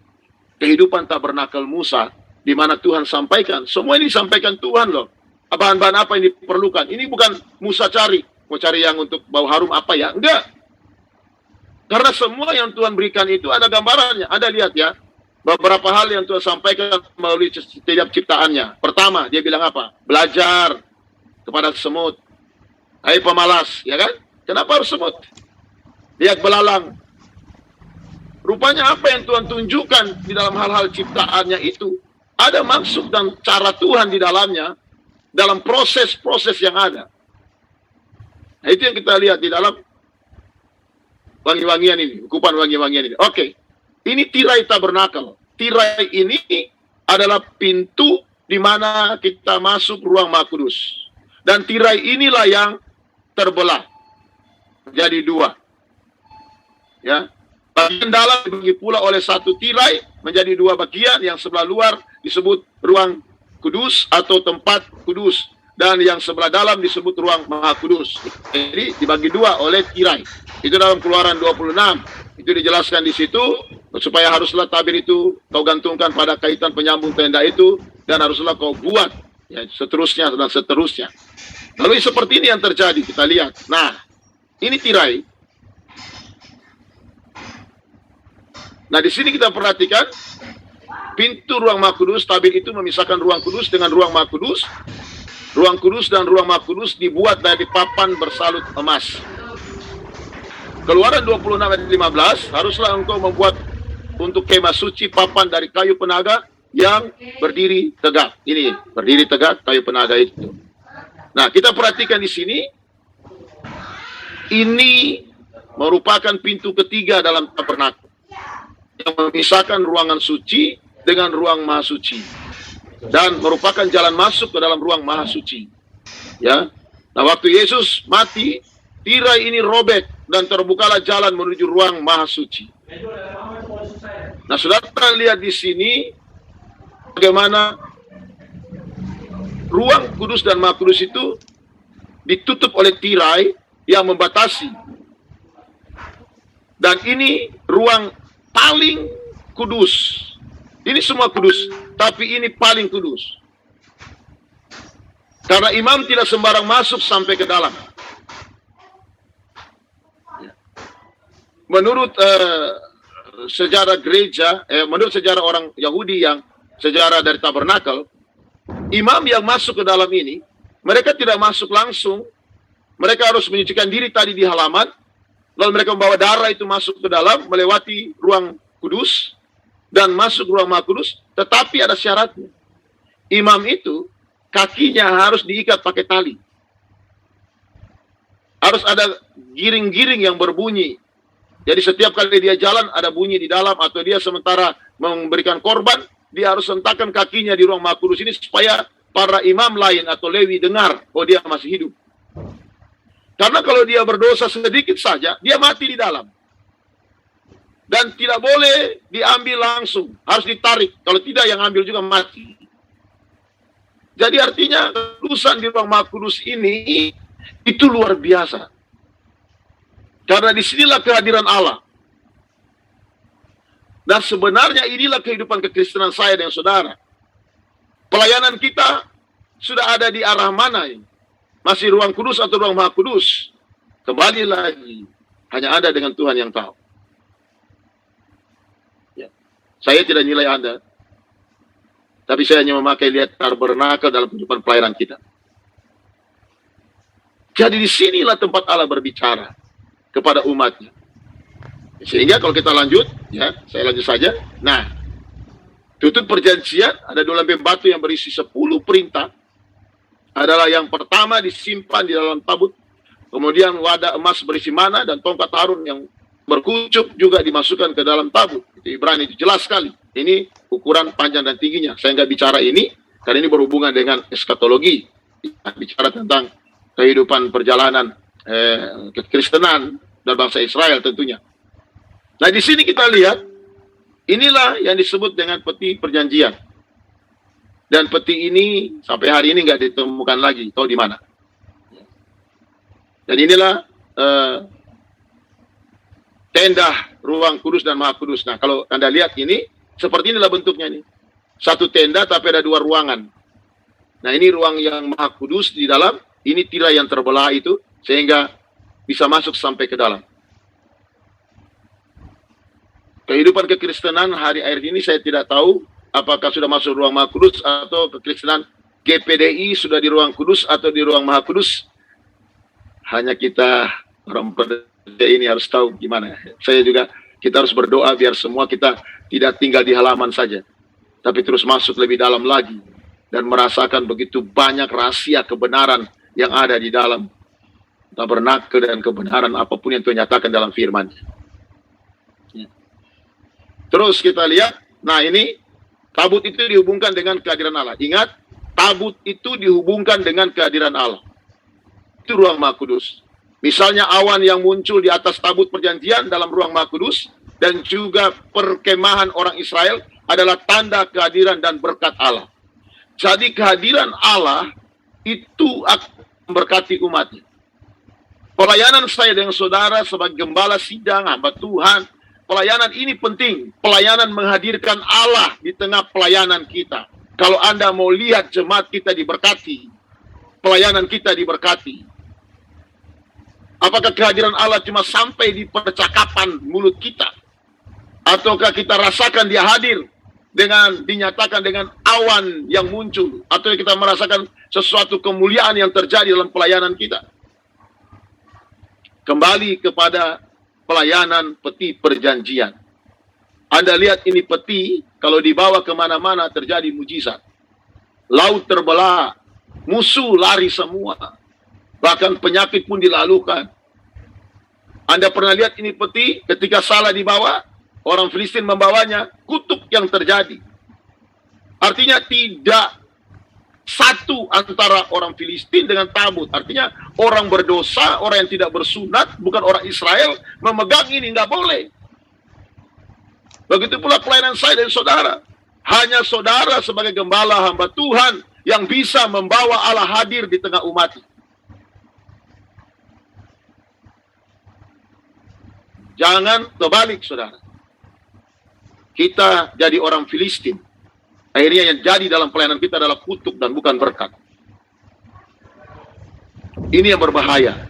[SPEAKER 1] kehidupan tabernakel Musa, di mana Tuhan sampaikan. Semua ini disampaikan Tuhan loh. Bahan-bahan apa yang diperlukan. Ini bukan Musa cari. Mau cari yang untuk bau harum apa ya? Enggak. Karena semua yang Tuhan berikan itu ada gambarannya. Anda lihat ya, beberapa hal yang Tuhan sampaikan melalui setiap ciptaannya. Pertama, dia bilang apa? Belajar kepada semut. Hai pemalas, ya kan? Kenapa harus semut? Lihat belalang. Rupanya apa yang Tuhan tunjukkan di dalam hal-hal ciptaannya itu, ada maksud dan cara Tuhan di dalamnya, dalam proses-proses yang ada. Nah, itu yang kita lihat di dalam wangi-wangian ini, ukupan wangi-wangian ini. Oke, ini tirai tabernakel. Tirai ini adalah pintu di mana kita masuk ruang Maha Kudus. Dan tirai inilah yang terbelah jadi 2. Ya, bagian dalam dibagi pula oleh satu tirai menjadi 2 bagian. Yang sebelah luar disebut ruang kudus atau tempat kudus, dan yang sebelah dalam disebut ruang Maha Kudus. Jadi dibagi 2 oleh tirai. Itu dalam Keluaran 26. Itu dijelaskan di situ, supaya haruslah tabir itu kau gantungkan pada kaitan penyambung tenda itu, dan haruslah kau buat, ya, seterusnya dan seterusnya. Lalu seperti ini yang terjadi, kita lihat. Nah, ini tirai. Nah, di sini kita perhatikan, pintu ruang Maha Kudus, tabir itu memisahkan ruang kudus dengan ruang Maha Kudus. Ruang kudus dan ruang Maha Kudus dibuat dari papan bersalut emas. Keluaran 26 ayat 15, haruslah engkau membuat untuk kemah suci papan dari kayu penaga yang berdiri tegak. Ini berdiri tegak kayu penaga itu. Nah, kita perhatikan di sini, ini merupakan pintu ketiga dalam tabernakel yang memisahkan ruangan suci dengan ruang maha suci dan merupakan jalan masuk ke dalam ruang maha suci. Ya. Nah, waktu Yesus mati, tirai ini robek dan terbukalah jalan menuju ruang maha suci. Nah, saudara lihat di sini bagaimana ruang kudus dan maha kudus itu ditutup oleh tirai yang membatasi. Dan ini ruang paling kudus. Ini semua kudus, tapi ini paling kudus. Karena imam tidak sembarang masuk sampai ke dalam. Menurut sejarah gereja, menurut sejarah orang Yahudi yang sejarah dari tabernakel, imam yang masuk ke dalam ini, mereka tidak masuk langsung. Mereka harus menyucikan diri tadi di halaman, lalu mereka membawa darah itu masuk ke dalam, melewati ruang kudus, dan masuk ruang maha kudus, tetapi ada syaratnya. Imam itu, kakinya harus diikat pakai tali. Harus ada giring-giring yang berbunyi. Jadi setiap kali dia jalan, ada bunyi di dalam, atau dia sementara memberikan korban, dia harus hentakkan kakinya di ruang maha kudus ini, supaya para imam lain atau Lewi dengar, oh dia masih hidup. Karena kalau dia berdosa sedikit saja, dia mati di dalam. Dan tidak boleh diambil langsung, harus ditarik. Kalau tidak, yang ambil juga mati. Jadi artinya, kedudukan di ruang maha kudus ini, itu luar biasa. Karena disinilah kehadiran Allah. Dan sebenarnya inilah kehidupan kekristenan saya dan saudara. Pelayanan kita sudah ada di arah mana ini? Masih ruang kudus atau ruang maha kudus? Kembali lagi, hanya Anda dengan Tuhan yang tahu. Ya. Saya tidak nilai Anda, tapi saya hanya memakai lihat tabernakel dalam kehidupan pelayanan kita. Jadi disinilah tempat Allah berbicara kepada umatnya. Sehingga kalau kita lanjut, ya, saya lanjut saja. Nah, tutup perjanjian, ada 2 lembar batu yang berisi 10 perintah. Adalah yang pertama disimpan di dalam tabut, kemudian wadah emas berisi mana dan tongkat Harun yang berkucup juga dimasukkan ke dalam tabut. Itu Ibrani, itu jelas sekali. Ini ukuran panjang dan tingginya. Saya nggak bicara ini karena ini berhubungan dengan eskatologi, bicara tentang kehidupan perjalanan kekristenan dan bangsa Israel tentunya. Nah, di sini kita lihat inilah yang disebut dengan peti perjanjian. Dan peti ini sampai hari ini nggak ditemukan lagi, tahu di mana. Dan inilah tenda ruang kudus dan maha kudus. Nah, kalau Anda lihat ini, seperti inilah bentuknya nih. Satu tenda tapi ada 2 ruangan. Nah, ini ruang yang maha kudus di dalam, ini tirai yang terbelah itu, sehingga bisa masuk sampai ke dalam. Kehidupan kekristenan hari akhir ini saya tidak tahu apakah sudah masuk ruang maha kudus atau kekristenan GPDI sudah di ruang kudus atau di ruang maha kudus. Hanya kita orang percaya ini harus tahu gimana. Saya juga, kita harus berdoa biar semua kita tidak tinggal di halaman saja, tapi terus masuk lebih dalam lagi dan merasakan begitu banyak rahasia kebenaran yang ada di dalam tabernakel dan kebenaran apapun yang Tuhan nyatakan dalam firman. Terus kita lihat, nah ini tabut itu dihubungkan dengan kehadiran Allah. Ingat, tabut itu dihubungkan dengan kehadiran Allah. Itu ruang maha kudus. Misalnya awan yang muncul di atas tabut perjanjian dalam ruang maha kudus, dan juga perkemahan orang Israel adalah tanda kehadiran dan berkat Allah. Jadi kehadiran Allah itu akan memberkati umatnya. Pelayanan saya dengan saudara sebagai gembala sidang, hamba Tuhan, pelayanan ini penting. Pelayanan menghadirkan Allah di tengah pelayanan kita. Kalau Anda mau lihat jemaat kita diberkati, pelayanan kita diberkati. Apakah kehadiran Allah cuma sampai di percakapan mulut kita? Ataukah kita rasakan dia hadir dengan dinyatakan dengan awan yang muncul, atau kita merasakan sesuatu kemuliaan yang terjadi dalam pelayanan kita. Kembali kepada pelayanan peti perjanjian. Anda lihat ini peti, kalau dibawa kemana-mana terjadi mujizat. Laut terbelah, musuh lari semua, bahkan penyakit pun dilalukan. Anda pernah lihat ini peti ketika salah dibawa, orang Filistin membawanya, kutuk yang terjadi. Artinya tidak satu antara orang Filistin dengan tabut. Artinya orang berdosa, orang yang tidak bersunat, bukan orang Israel, memegang ini, nggak boleh. Begitu pula pelayanan saya dan saudara. Hanya saudara sebagai gembala hamba Tuhan yang bisa membawa Allah hadir di tengah umat. Jangan terbalik, saudara. Kita jadi orang Filistin. Akhirnya yang jadi dalam pelayanan kita adalah kutuk dan bukan berkat. Ini yang berbahaya.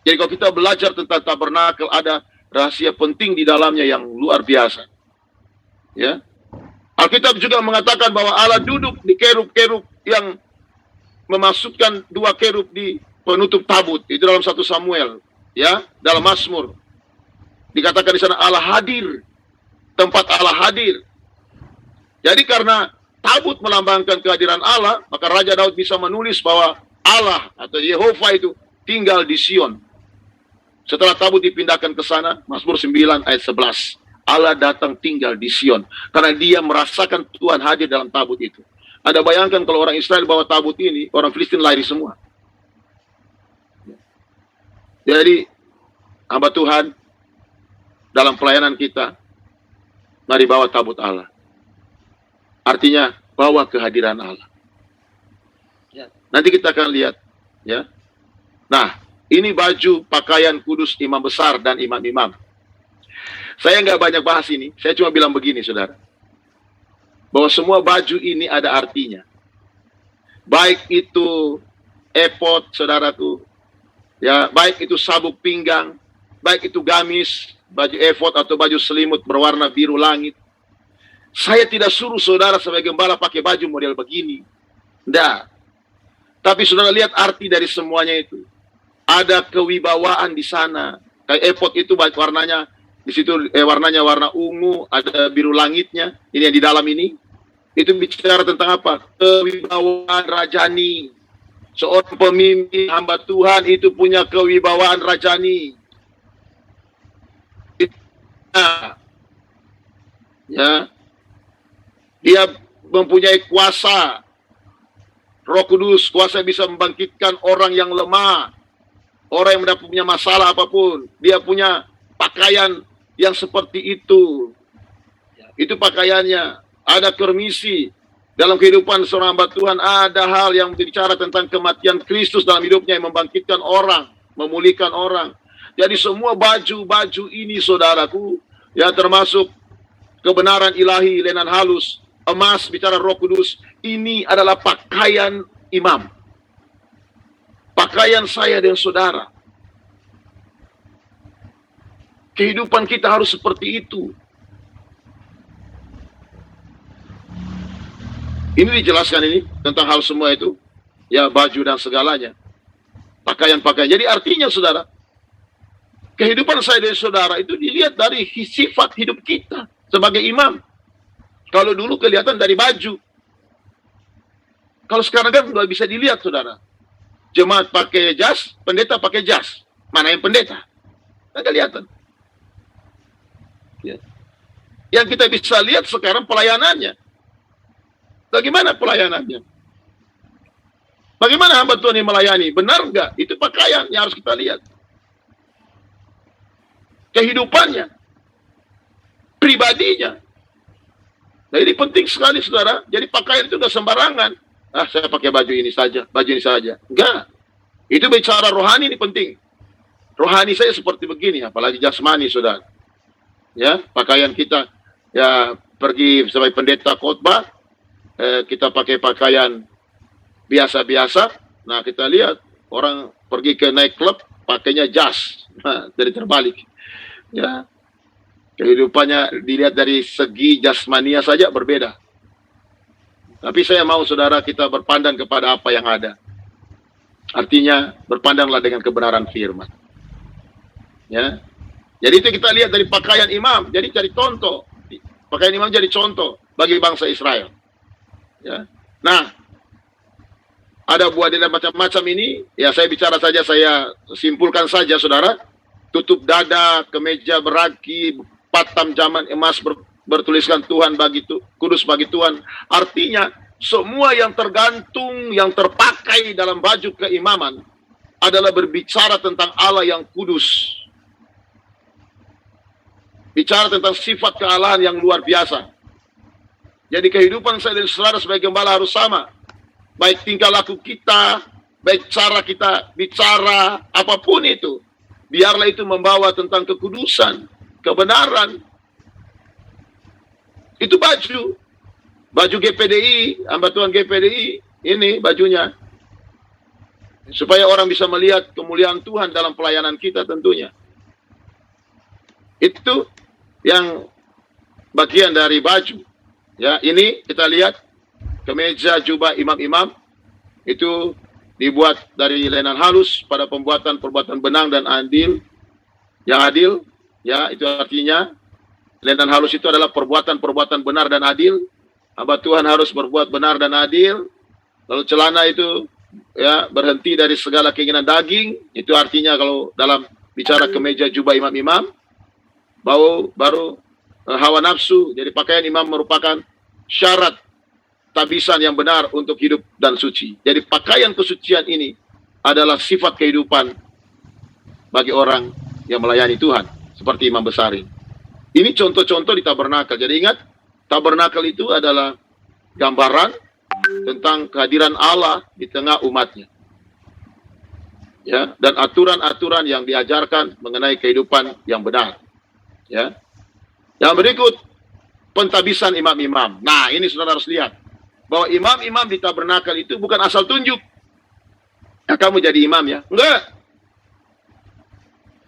[SPEAKER 1] Jadi kalau kita belajar tentang tabernakel, ada rahasia penting di dalamnya yang luar biasa. Ya. Alkitab juga mengatakan bahwa Allah duduk di kerub-kerub yang memasukkan dua kerub di penutup tabut. Itu dalam 1 Samuel, ya, dalam Mazmur. Dikatakan di sana Allah hadir, tempat Allah hadir. Jadi karena tabut melambangkan kehadiran Allah, maka Raja Daud bisa menulis bahwa Allah atau Yehova itu tinggal di Sion. Setelah tabut dipindahkan ke sana, Mazmur 9 ayat 11. Allah datang tinggal di Sion. Karena dia merasakan Tuhan hadir dalam tabut itu. Anda bayangkan kalau orang Israel bawa tabut ini, orang Filistin lari semua. Jadi, hamba Tuhan, dalam pelayanan kita, mari bawa tabut Allah. Artinya, bawa kehadiran Allah. Nanti kita akan lihat. Ya. Nah, ini baju pakaian kudus imam besar dan imam-imam. Saya nggak banyak bahas ini, saya cuma bilang begini, saudara. Bahwa semua baju ini ada artinya. Baik itu efod, saudaraku. Ya, baik itu sabuk pinggang, baik itu gamis, baju efod atau baju selimut berwarna biru langit. Saya tidak suruh saudara sebagai gembala pakai baju model begini. Tidak. Tapi saudara lihat arti dari semuanya itu. Ada kewibawaan di sana. Kayak efod itu warnanya, di situ warnanya warna ungu, ada biru langitnya. Ini yang di dalam ini. Itu bicara tentang apa? Kewibawaan rajani. Seorang pemimpin hamba Tuhan itu punya kewibawaan rajani. Ya. Dia mempunyai kuasa. Roh Kudus, kuasa bisa membangkitkan orang yang lemah. Orang yang punya masalah apapun. Dia punya pakaian yang seperti itu. Itu pakaiannya. Ada kermisi. Dalam kehidupan seorang hamba Tuhan ada hal yang berbicara tentang kematian Kristus dalam hidupnya yang membangkitkan orang, memulihkan orang. Jadi semua baju-baju ini, saudaraku, ya, termasuk kebenaran ilahi, lenan halus, emas, bicara Roh Kudus, ini adalah pakaian imam. Pakaian saya dan saudara. Kehidupan kita harus seperti itu. Ini dijelaskan ini tentang hal semua itu. Ya, baju dan segalanya. Pakaian-pakaian. Jadi artinya, saudara, kehidupan saya dan saudara itu dilihat dari sifat hidup kita sebagai imam. Kalau dulu kelihatan dari baju. Kalau sekarang kan nggak bisa dilihat, saudara. Jemaat pakai jas, pendeta pakai jas. Mana yang pendeta? Nggak kelihatan. Ya. Yang kita bisa lihat sekarang pelayanannya. Bagaimana pelayanannya? Bagaimana hamba Tuhan yang melayani? Benar nggak? Itu pakaian yang harus kita lihat. Kehidupannya. Pribadinya. Nah, ini penting sekali, saudara. Jadi pakaian itu nggak sembarangan. Ah, saya pakai baju ini saja, baju ini saja. Enggak. Itu bicara rohani ini penting. Rohani saya seperti begini, apalagi jasmani, saudara. Ya, pakaian kita, ya, pergi sebagai pendeta khotbah, kita pakai pakaian biasa-biasa. Nah, kita lihat orang pergi ke naik klub pakainya jas. Nah, dari terbalik. Ya. Kehidupannya dilihat dari segi jasmania saja berbeda. Tapi saya mau saudara kita berpandang kepada apa yang ada. Artinya berpandanglah dengan kebenaran firman. Ya. Jadi itu kita lihat dari pakaian imam. Jadi cari contoh. Pakaian imam jadi contoh bagi bangsa Israel. Ya. Nah, ada buah dada macam-macam ini. Ya saya bicara saja, saya simpulkan saja saudara. Tutup dada, kemeja beraki, patam zaman emas bertuliskan Tuhan kudus bagi Tuhan. Artinya semua yang tergantung, yang terpakai dalam baju keimaman adalah berbicara tentang Allah yang kudus. Bicara tentang sifat kealahan yang luar biasa. Jadi kehidupan saya dan saudara sebagai gembala harus sama. Baik tingkah laku kita, baik cara kita bicara, apapun itu. Biarlah itu membawa tentang kekudusan, kebenaran. Itu baju GPDI, hamba Tuhan GPDI, ini bajunya. Supaya orang bisa melihat kemuliaan Tuhan dalam pelayanan kita tentunya. Itu yang bagian dari baju. Ya, ini kita lihat kemeja jubah imam-imam itu dibuat dari lenan halus pada perbuatan benang dan adil. Yang adil, ya itu artinya lenan halus itu adalah perbuatan benar dan adil. Hamba Tuhan harus berbuat benar dan adil. Lalu celana itu ya berhenti dari segala keinginan daging. Itu artinya kalau dalam bicara kemeja jubah imam-imam, baru hawa nafsu. Jadi pakaian imam merupakan syarat tabisan yang benar untuk hidup dan suci. Jadi pakaian kesucian ini adalah sifat kehidupan bagi orang yang melayani Tuhan. Seperti imam besar ini. Ini contoh-contoh di tabernakel. Jadi ingat, tabernakel itu adalah gambaran tentang kehadiran Allah di tengah umatnya. Ya, dan aturan-aturan yang diajarkan mengenai kehidupan yang benar. Ya. Yang berikut, pentabisan imam-imam. Nah, ini saudara harus lihat. Bahwa imam-imam di tabernakel itu bukan asal tunjuk. Ya, kamu jadi imam ya. Enggak.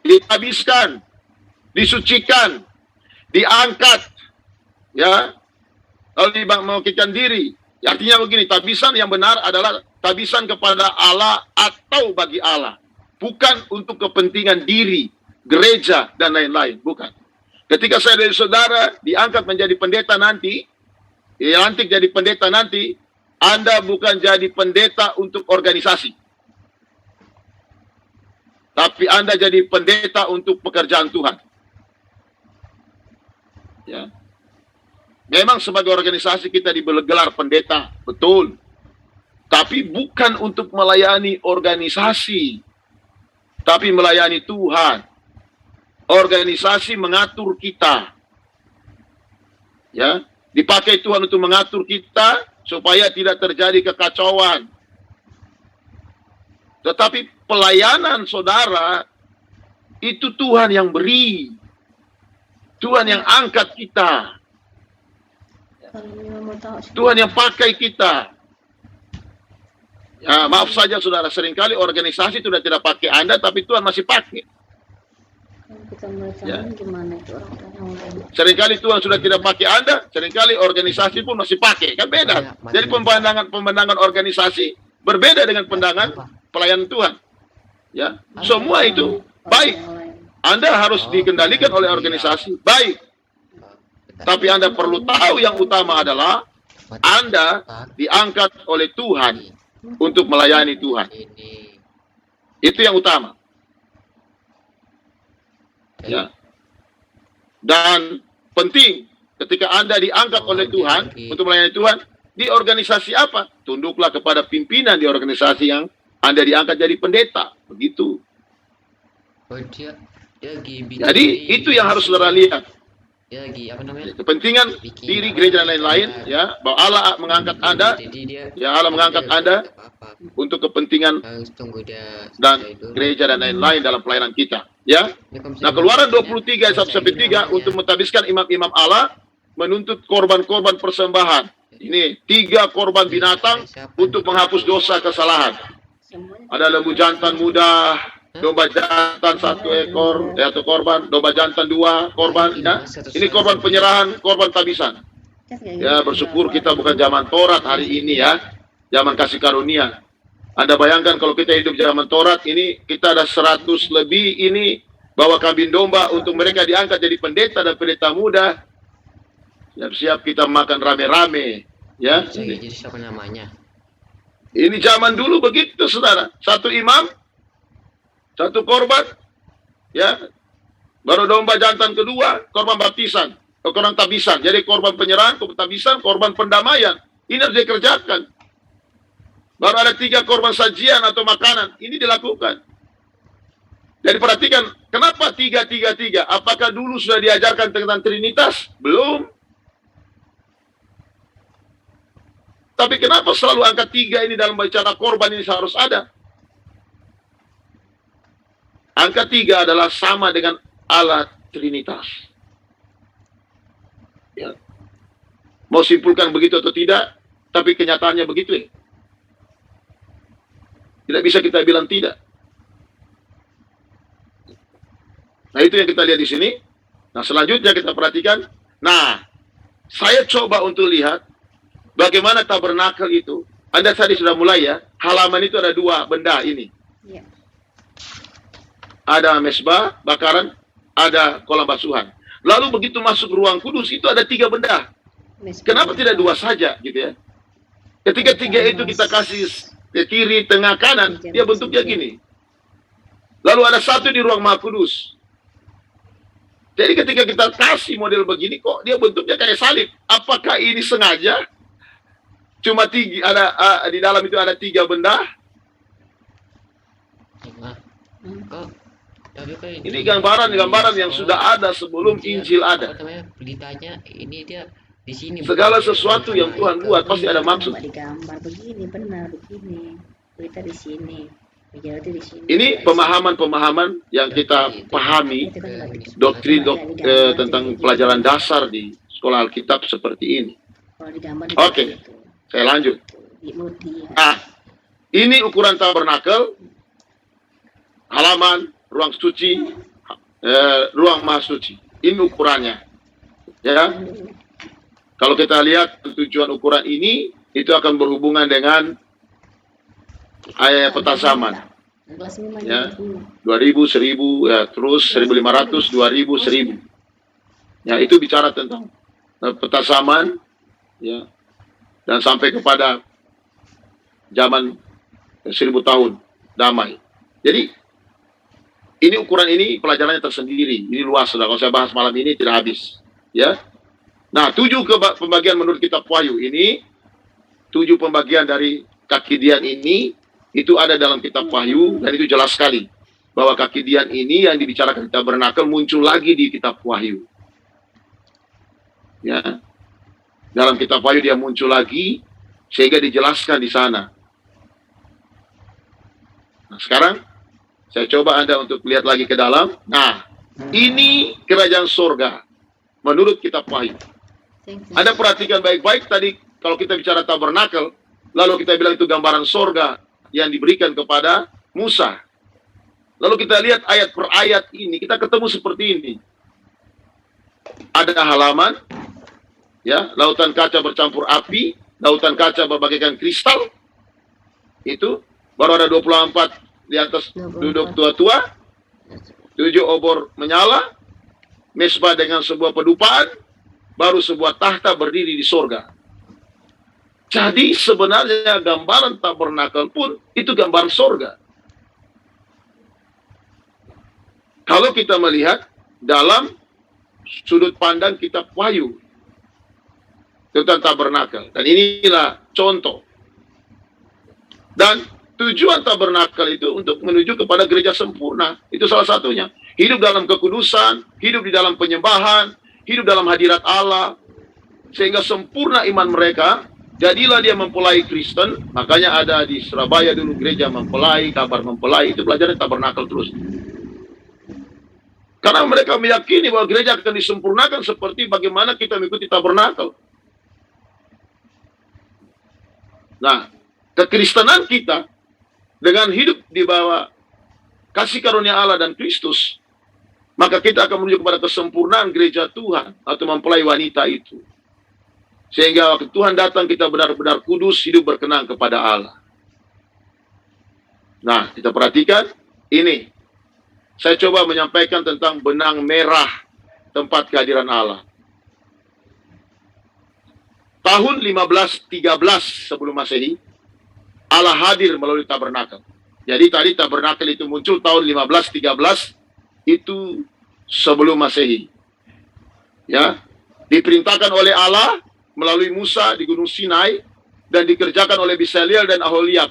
[SPEAKER 1] Ditabiskan, disucikan, diangkat. Ya, lalu memaukikan diri. Ya, artinya begini, tabisan yang benar adalah tabisan kepada Allah atau bagi Allah. Bukan untuk kepentingan diri, gereja, dan lain-lain. Bukan. Ketika saya dari saudara diangkat menjadi pendeta nanti, dilantik jadi pendeta nanti, Anda bukan jadi pendeta untuk organisasi. Tapi Anda jadi pendeta untuk pekerjaan Tuhan. Ya. Memang sebagai organisasi kita diberi gelar pendeta, betul. Tapi bukan untuk melayani organisasi, tapi melayani Tuhan. Organisasi mengatur kita. Ya, dipakai Tuhan untuk mengatur kita supaya tidak terjadi kekacauan. Tetapi pelayanan saudara itu Tuhan yang beri. Tuhan yang angkat kita. Tuhan yang pakai kita. Ya, maaf saja saudara, seringkali organisasi sudah tidak pakai Anda, tapi Tuhan masih pakai. Ya. Seringkali Tuhan sudah tidak pakai Anda, seringkali organisasi pun masih pakai. Kan beda. Jadi pemandangan organisasi berbeda dengan pandangan pelayanan Tuhan. Ya, semua itu baik. Anda harus dikendalikan oleh organisasi, baik. Tapi Anda perlu tahu yang utama adalah Anda diangkat oleh Tuhan untuk melayani Tuhan. Itu yang utama. Ya. Dan penting ketika Anda diangkat oleh Tuhan untuk melayani Tuhan, di organisasi apa? Tunduklah kepada pimpinan di organisasi yang Anda diangkat jadi pendeta. Begitu. Jadi itu yang harus saudara lihat. Kepentingan diri gereja dan lain-lain, ya, bahwa Allah mengangkat Anda, ya Allah mengangkat Anda untuk kepentingan dan gereja dan lain-lain dalam pelayanan kita, ya. Nah, Keluaran 23 ayat 1-3 untuk mentabiskan imam-imam Allah menuntut korban-korban persembahan. Ini 3 korban binatang untuk menghapus dosa kesalahan. Ada lembu jantan muda, domba jantan 1 ekor, atau korban, domba jantan 2 korban, ya. Ini korban penyerahan, korban tabisan. Ya, bersyukur kita bukan zaman Taurat hari ini ya, zaman kasih karunia. Anda bayangkan kalau kita hidup zaman Taurat ini, kita ada 100 lebih ini, bawa kambing domba untuk mereka diangkat jadi pendeta dan pendeta muda. Siap-siap kita makan rame-rame, ya.
[SPEAKER 2] Jadi siapa namanya?
[SPEAKER 1] Ini zaman dulu begitu, saudara. 1 imam, 1 korban, ya. Baru domba jantan kedua, korban baptisan, korban tabisan. Jadi korban penyerahan, korban tabisan, korban pendamaian. Ini harus dikerjakan. Baru ada 3 korban sajian atau makanan. Ini dilakukan. Jadi perhatikan, kenapa 3? Apakah dulu sudah diajarkan tentang Trinitas? Belum. Tapi kenapa selalu angka 3 ini dalam bicara korban ini harus ada? Angka 3 adalah sama dengan Allah Trinitas. Ya. Mau simpulkan begitu atau tidak, tapi kenyataannya begitu ya. Tidak bisa kita bilang tidak. Nah, itu yang kita lihat di sini. Nah, selanjutnya kita perhatikan. Nah, saya coba untuk lihat bagaimana tabernakel itu. Anda tadi sudah mulai ya. Halaman itu ada 2 benda ini. Ya. Ada mesbah bakaran, ada kolam basuhan. Lalu begitu masuk ruang kudus itu ada 3 benda. Kenapa tidak 2 saja gitu ya? Ketika 3 itu kita kasih ke kiri, tengah, kanan, dia bentuknya gini. Lalu ada 1 di ruang maha kudus. Jadi ketika kita kasih model begini, kok dia bentuknya kayak salib? Apakah ini sengaja? Cuma 3 ada di dalam itu ada 3 benda. Ini gambaran yang sudah ada sebelum Injil ada.
[SPEAKER 2] Beritanya ini dia di sini.
[SPEAKER 1] Segala sesuatu yang Tuhan buat pasti ada maksud.
[SPEAKER 3] Digambar begini, benar begini. Berita di sini.
[SPEAKER 1] Ini pemahaman-pemahaman yang kita pahami, doktrin tentang pelajaran dasar di sekolah Alkitab seperti ini. Oke, saya lanjut. Nah, ini ukuran tabernakel, halaman, ruang suci, ruang maha suci. Ini ukurannya. Ya, kalau kita lihat tujuan ukuran ini, itu akan berhubungan dengan ayat peta zaman. Ya, 2000, 1000, ya, terus 1500, 2000, 1000. Ya, itu bicara tentang peta zaman, ya, dan sampai kepada zaman 1000 tahun damai. Jadi ini ukuran ini pelajarannya tersendiri. Ini luas, sudah. Kalau saya bahas malam ini tidak habis. Ya. Nah, 7 pembagian menurut kitab Wahyu ini, 7 pembagian dari kaki dian ini itu ada dalam kitab Wahyu, dan itu jelas sekali bahwa kaki dian ini yang dibicarakan tabernakel muncul lagi di kitab Wahyu. Ya. Dalam kitab Wahyu dia muncul lagi sehingga dijelaskan di sana. Nah, sekarang saya coba Anda untuk lihat lagi ke dalam. Nah, ini kerajaan sorga menurut kitab Wahyu. Anda perhatikan baik-baik tadi kalau kita bicara tabernakel, lalu kita bilang itu gambaran sorga yang diberikan kepada Musa. Lalu kita lihat ayat per ayat ini, kita ketemu seperti ini. Ada halaman, ya, lautan kaca bercampur api, lautan kaca berbagaikan kristal. Itu baru ada 24 di atas duduk tua-tua, 7 obor menyala, mesbah dengan sebuah pedupaan, baru sebuah tahta berdiri di sorga. Jadi sebenarnya gambaran tabernakel pun itu gambaran sorga. Kalau kita melihat dalam sudut pandang kitab Wahyu tentang tabernakel, dan inilah contoh. Dan tujuan tabernakel itu untuk menuju kepada gereja sempurna. Itu salah satunya. Hidup dalam kekudusan, hidup di dalam penyembahan, hidup dalam hadirat Allah, sehingga sempurna iman mereka. Jadilah dia mempelai Kristen. Makanya ada di Surabaya dulu gereja mempelai, kabar mempelai. Itu pelajaran tabernakel terus. Karena mereka meyakini bahwa gereja akan disempurnakan seperti bagaimana kita mengikuti tabernakel. Nah, kekristenan kita dengan hidup di bawah kasih karunia Allah dan Kristus, maka kita akan menuju kepada kesempurnaan gereja Tuhan atau mempelai wanita itu. Sehingga waktu Tuhan datang, kita benar-benar kudus, hidup berkenan kepada Allah. Nah, kita perhatikan ini. Saya coba menyampaikan tentang benang merah tempat kehadiran Allah. Tahun 1513 sebelum Masehi, Allah hadir melalui tabernakel. Jadi tadi tabernakel itu muncul tahun 1513, itu sebelum Masehi. Ya, diperintahkan oleh Allah melalui Musa di Gunung Sinai dan dikerjakan oleh Bisaliel dan Aholiab.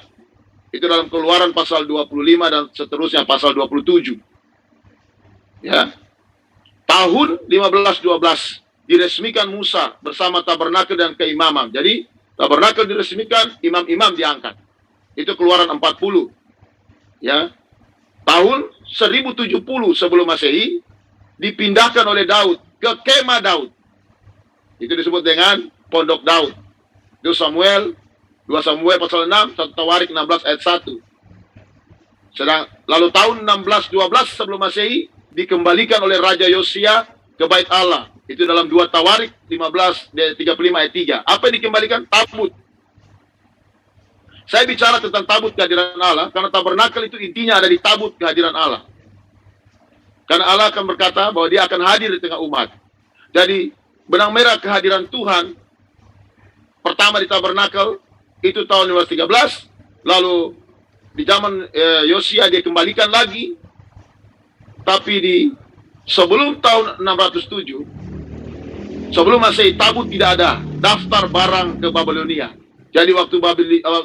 [SPEAKER 1] Itu dalam Keluaran pasal 25 dan seterusnya pasal 27. Ya. Tahun 1512 diresmikan Musa bersama tabernakel dan keimaman. Jadi tabernakel diresmikan, imam-imam diangkat. Itu Keluaran 40. Ya. Tahun 1070 sebelum Masehi dipindahkan oleh Daud ke kemah Daud. Itu disebut dengan Pondok Daud. Itu Samuel, 2 Samuel pasal 6, 1 Tawarik 16 ayat 1. Lalu tahun 1612 sebelum Masehi dikembalikan oleh Raja Yosia ke Bait Allah. Itu dalam 2 Tawarik 35 ayat 3. Apa yang dikembalikan? Tabut. Saya bicara tentang tabut kehadiran Allah karena tabernakel itu intinya ada di tabut kehadiran Allah. Karena Allah akan berkata bahwa dia akan hadir di tengah umat. Jadi benang merah kehadiran Tuhan pertama di tabernakel itu tahun 1513, lalu di zaman Yosia dia kembalikan lagi, tapi di sebelum tahun 607 sebelum Masehi tabut tidak ada, daftar barang ke Babilonia. Jadi waktu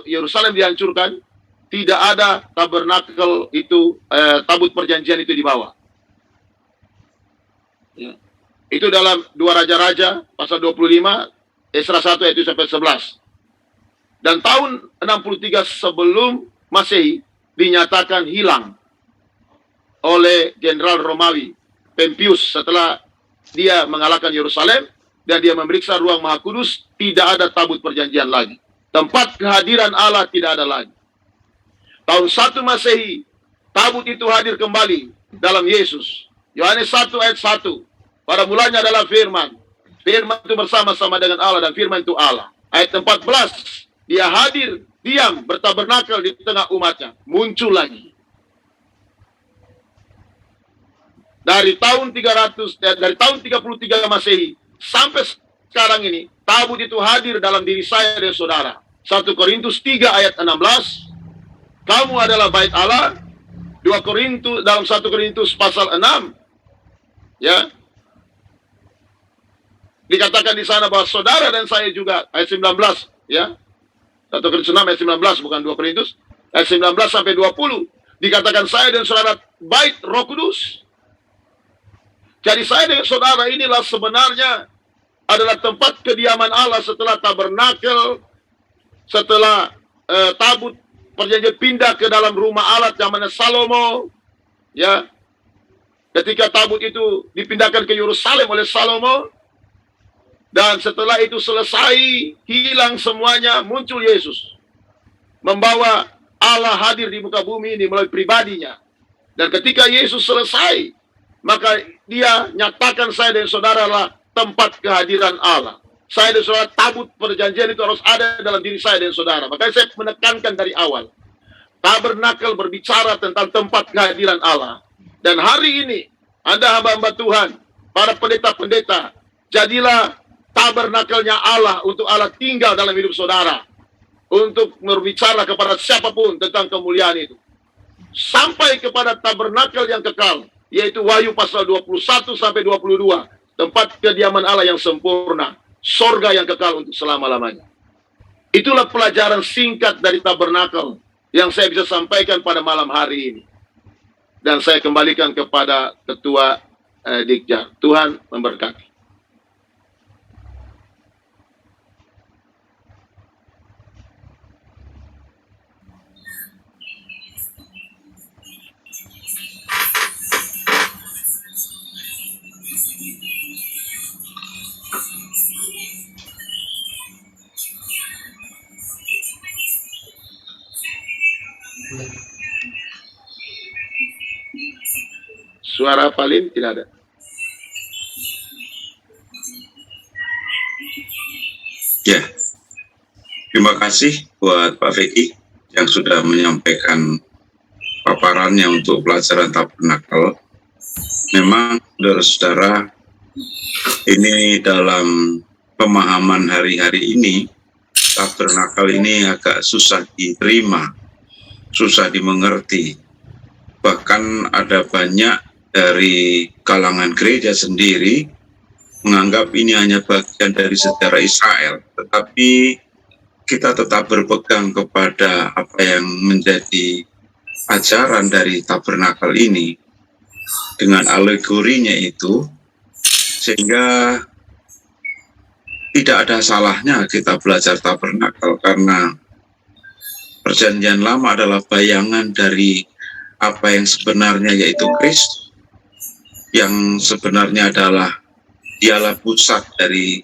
[SPEAKER 1] Yerusalem dihancurkan, tidak ada tabernakel itu, tabut perjanjian itu dibawa. Ya. Itu dalam 2 Raja-Raja pasal 25, Esra 1 ayat 1 sampai 11. Dan tahun 63 sebelum Masehi dinyatakan hilang oleh Jenderal Romawi Pempius setelah dia mengalahkan Yerusalem dan dia memeriksa ruang Maha Kudus, tidak ada tabut perjanjian lagi. Tempat kehadiran Allah tidak ada lagi. Tahun 1 Masehi, tabut itu hadir kembali dalam Yesus. Yohanes 1 ayat 1. Pada mulanya adalah firman. Firman itu bersama-sama dengan Allah dan firman itu Allah. Ayat 14. Dia hadir, diam, bertabernakel di tengah umatnya. Muncul lagi. Dari tahun 33 Masehi sampai sekarang ini, tabut itu hadir dalam diri saya dan saudara. 1 Korintus 3 ayat 16. Kamu adalah bait Allah. 2 Korintus dalam 1 Korintus pasal 6. Ya. Dikatakan di sana bahwa saudara dan saya juga, ayat 19, ya. 1 Korintus 6 ayat 19, bukan 2 Korintus. Ayat 19 sampai 20. Dikatakan saya dan saudara bait Roh Kudus. Jadi saya dan saudara inilah sebenarnya adalah tempat kediaman Allah setelah tabernakel, setelah tabut perjanjian pindah ke dalam rumah Allah zaman Salomo, ya. Ketika tabut itu dipindahkan ke Yerusalem oleh Salomo, dan setelah itu selesai, hilang semuanya, muncul Yesus. Membawa Allah hadir di muka bumi ini melalui pribadinya. Dan ketika Yesus selesai, maka dia nyatakan saya dan saudara lah tempat kehadiran Allah. Saya dan saudara, tabut perjanjian itu harus ada dalam diri saya dan saudara. Makanya saya menekankan dari awal. Tabernakel berbicara tentang tempat kehadiran Allah. Dan hari ini, Anda hamba-hamba Tuhan, para pendeta-pendeta, jadilah tabernakelnya Allah untuk Allah tinggal dalam hidup saudara. Untuk berbicara kepada siapapun tentang kemuliaan itu. Sampai kepada tabernakel yang kekal. Yaitu Wahyu pasal 21 sampai 22. Tempat kediaman Allah yang sempurna. Sorga yang kekal untuk selama-lamanya. Itulah pelajaran singkat dari tabernakel yang saya bisa sampaikan pada malam hari ini. Dan saya kembalikan kepada Ketua Dikja. Tuhan memberkati. Suara Palin tidak ada.
[SPEAKER 4] Ya, terima kasih buat Pak Vicky yang sudah menyampaikan paparannya untuk pelajaran tabernakel. Memang, saudara-saudara, ini dalam pemahaman hari-hari ini, tabernakel ini agak susah diterima, susah dimengerti. Bahkan ada banyak dari kalangan gereja sendiri menganggap ini hanya bagian dari sejarah Israel, tetapi kita tetap berpegang kepada apa yang menjadi ajaran dari tabernakel ini dengan alegorinya itu, sehingga tidak ada salahnya kita belajar tabernakel karena perjanjian lama adalah bayangan dari apa yang sebenarnya, yaitu Kristus yang sebenarnya adalah dialah pusat dari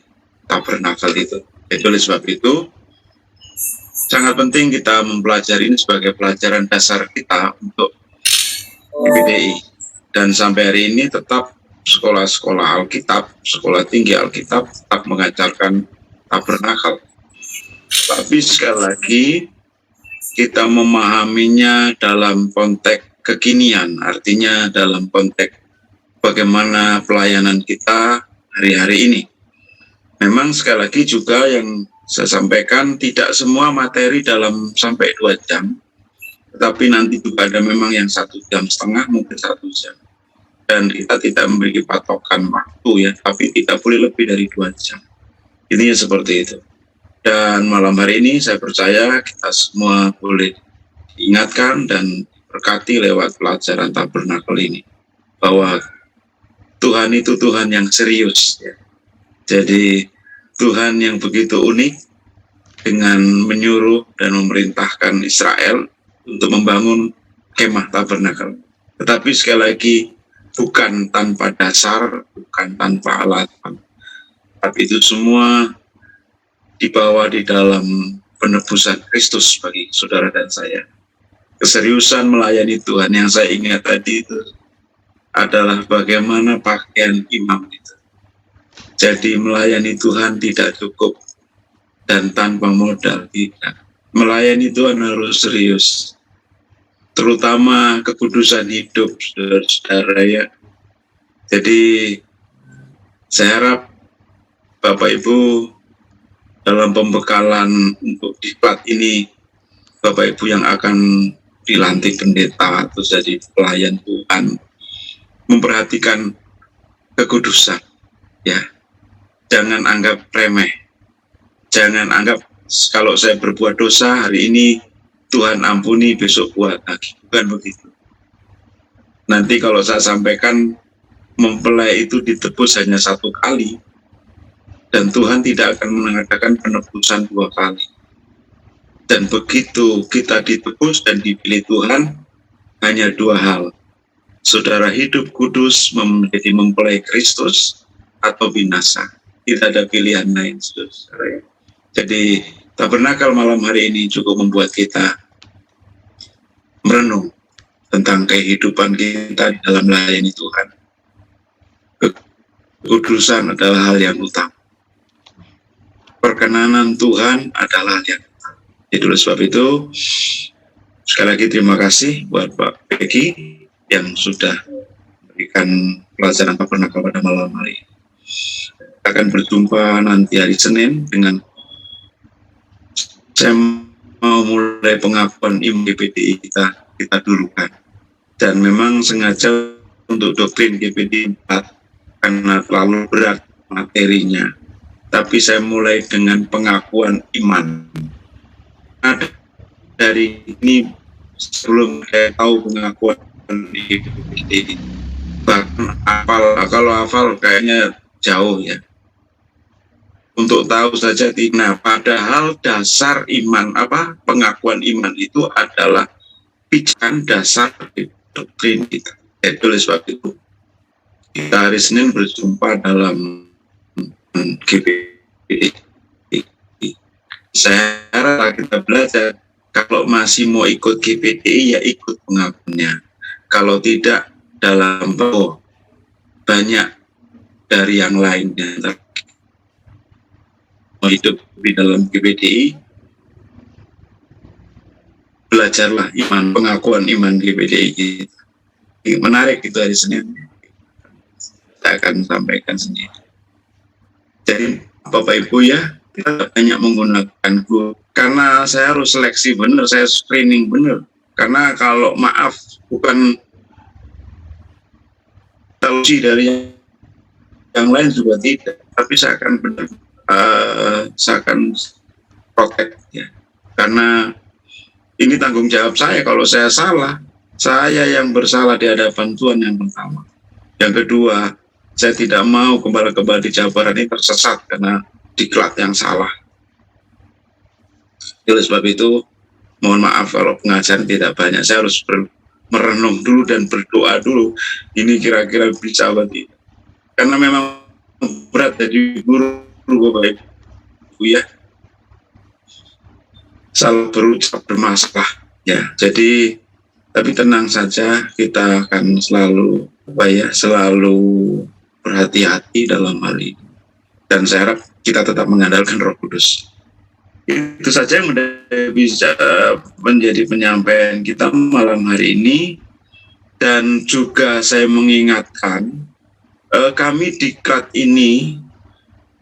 [SPEAKER 4] tabernakel itu. Oleh sebab itu sangat penting kita mempelajari ini sebagai pelajaran dasar kita untuk GPDI. Dan sampai hari ini tetap sekolah-sekolah Alkitab, sekolah tinggi Alkitab tetap mengajarkan tabernakel. Tapi sekali lagi kita memahaminya dalam konteks kekinian, artinya dalam konteks bagaimana pelayanan kita hari-hari ini. Memang sekali lagi juga yang saya sampaikan, tidak semua materi dalam sampai 2 jam, tetapi nanti juga ada memang yang 1,5 jam, mungkin 1 jam. Dan kita tidak memiliki patokan waktu ya, tapi tidak boleh lebih dari 2 jam. Intinya seperti itu. Dan malam hari ini saya percaya kita semua boleh diingatkan dan berkati lewat pelajaran tabernakel ini, bahwa Tuhan itu Tuhan yang serius ya. Jadi Tuhan yang begitu unik dengan menyuruh dan memerintahkan Israel untuk membangun kemah tabernakel. Tetapi sekali lagi bukan tanpa dasar, bukan tanpa alasan. Tapi itu semua dibawa di dalam penebusan Kristus bagi saudara dan saya. Keseriusan melayani Tuhan yang saya ingat tadi itu adalah bagaimana pakaian imam itu. Jadi melayani Tuhan tidak cukup dan tanpa modal, tidak. Melayani Tuhan harus serius. Terutama kekudusan hidup, saudara-saudara ya. Jadi saya harap Bapak Ibu dalam pembekalan untuk diklat ini, Bapak Ibu yang akan dilantik pendeta atau jadi pelayan Tuhan, memperhatikan kekudusan ya. Jangan anggap remeh, jangan anggap kalau saya berbuat dosa hari ini Tuhan ampuni, besok buat lagi, bukan begitu. Nanti kalau saya sampaikan mempelai itu ditebus hanya 1 kali, dan Tuhan tidak akan mengadakan penebusan 2 kali. Dan begitu kita ditebus dan dipilih Tuhan, hanya 2 hal. Saudara hidup kudus menjadi mempelai Kristus atau binasa. Tidak ada pilihan lain, saudara. Jadi tabernakel malam hari ini cukup membuat kita merenung tentang kehidupan kita di dalam melayani Tuhan. Kekudusan adalah hal yang utama. Perkenanan Tuhan adalah hal yang utama. Jadi oleh sebab itu, sekali lagi terima kasih buat Pak Peggy yang sudah memberikan pelajaran tabernakel pada malam hari ini. Kita akan berjumpa nanti hari Senin dengan saya mau mulai pengakuan imam GPDI kita dulukan. Dan memang sengaja untuk doktrin GPDI 4 karena terlalu berat materinya. Tapi saya mulai dengan pengakuan iman. Nah, dari ini sebelum saya tahu pengakuan GPDI, bahkan kalau hafal kayaknya jauh ya. Untuk tahu saja, nah padahal dasar iman pengakuan iman itu adalah pijakan dasar doktrin kita. Jadi oleh sebab itu kita hari Senin berjumpa dalam GPDI. Saya harap kita belajar, kalau masih mau ikut GPDI ya ikut pengakuannya. Kalau tidak dalam banyak dari yang lainnya hidup di dalam GBDI. Belajarlah pengakuan iman GBDI. Menarik itu hari Senin. Kita akan sampaikan sendiri. Jadi Bapak Ibu ya, kita banyak menggunakan Google. Karena saya harus seleksi benar, saya screening benar. Karena kalau maaf, bukan solusi dari yang lain juga tidak. Tapi saya akan benar, saya akan protect ya. Karena ini tanggung jawab saya. Kalau saya salah, saya yang bersalah di hadapan Tuhan yang pertama. Yang kedua, saya tidak mau kembali di Jawa Barat ini tersesat karena diklat yang salah. Oleh sebab itu, mohon maaf kalau pengajaran tidak banyak. Saya harus merenung dulu dan berdoa dulu. Ini kira-kira bisa apa tidak. Karena memang berat jadi guru Bapak Ibu ya. Selalu berucap bermasalah ya. Jadi tapi tenang saja, kita akan selalu selalu berhati-hati dalam hal ini. Dan saya harap kita tetap mengandalkan Roh Kudus. Itu saja yang bisa menjadi penyampaian kita malam hari ini. Dan juga saya mengingatkan, kami di KLAT ini,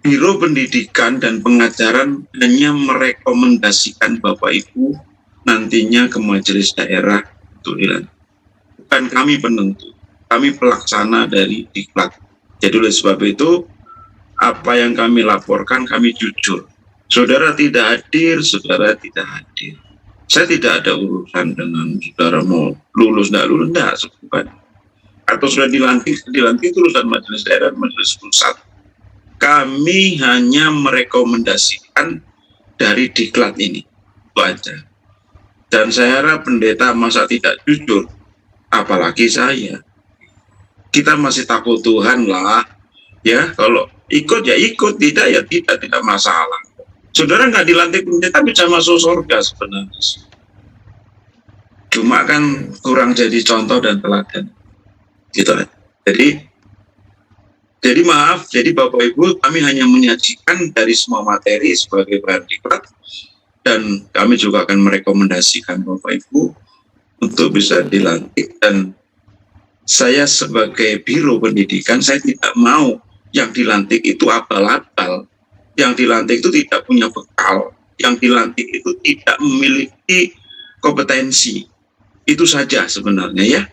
[SPEAKER 4] Biro Pendidikan dan Pengajaran hanya merekomendasikan Bapak Ibu nantinya ke majelis daerah untuk dilantik. Bukan kami penentu, kami pelaksana dari Diklat. Jadi oleh sebab itu, apa yang kami laporkan kami jujur. Saudara tidak hadir, saudara tidak hadir. Saya tidak ada urusan dengan saudara mau lulus, tidak lulus, tidak, bukan. Atau sudah dilantik itu urusan majelis daerah, majelis pusat. Kami hanya merekomendasikan dari Diklat ini, itu aja. Dan saya harap pendeta masa tidak jujur, apalagi saya. Kita masih takut Tuhan lah, ya. Kalau ikut ya ikut, tidak ya tidak masalah. Saudara nggak dilantik pendeta bisa masuk surga sebenarnya. Cuma kan kurang jadi contoh dan teladan, gitu. Jadi maaf, jadi Bapak Ibu, kami hanya menyajikan dari semua materi sebagai bahan diklat, dan kami juga akan merekomendasikan Bapak Ibu untuk bisa dilantik. Dan saya sebagai Biro Pendidikan, saya tidak mau yang dilantik itu abal-abal, yang dilantik itu tidak punya bekal, yang dilantik itu tidak memiliki kompetensi. Itu saja sebenarnya ya.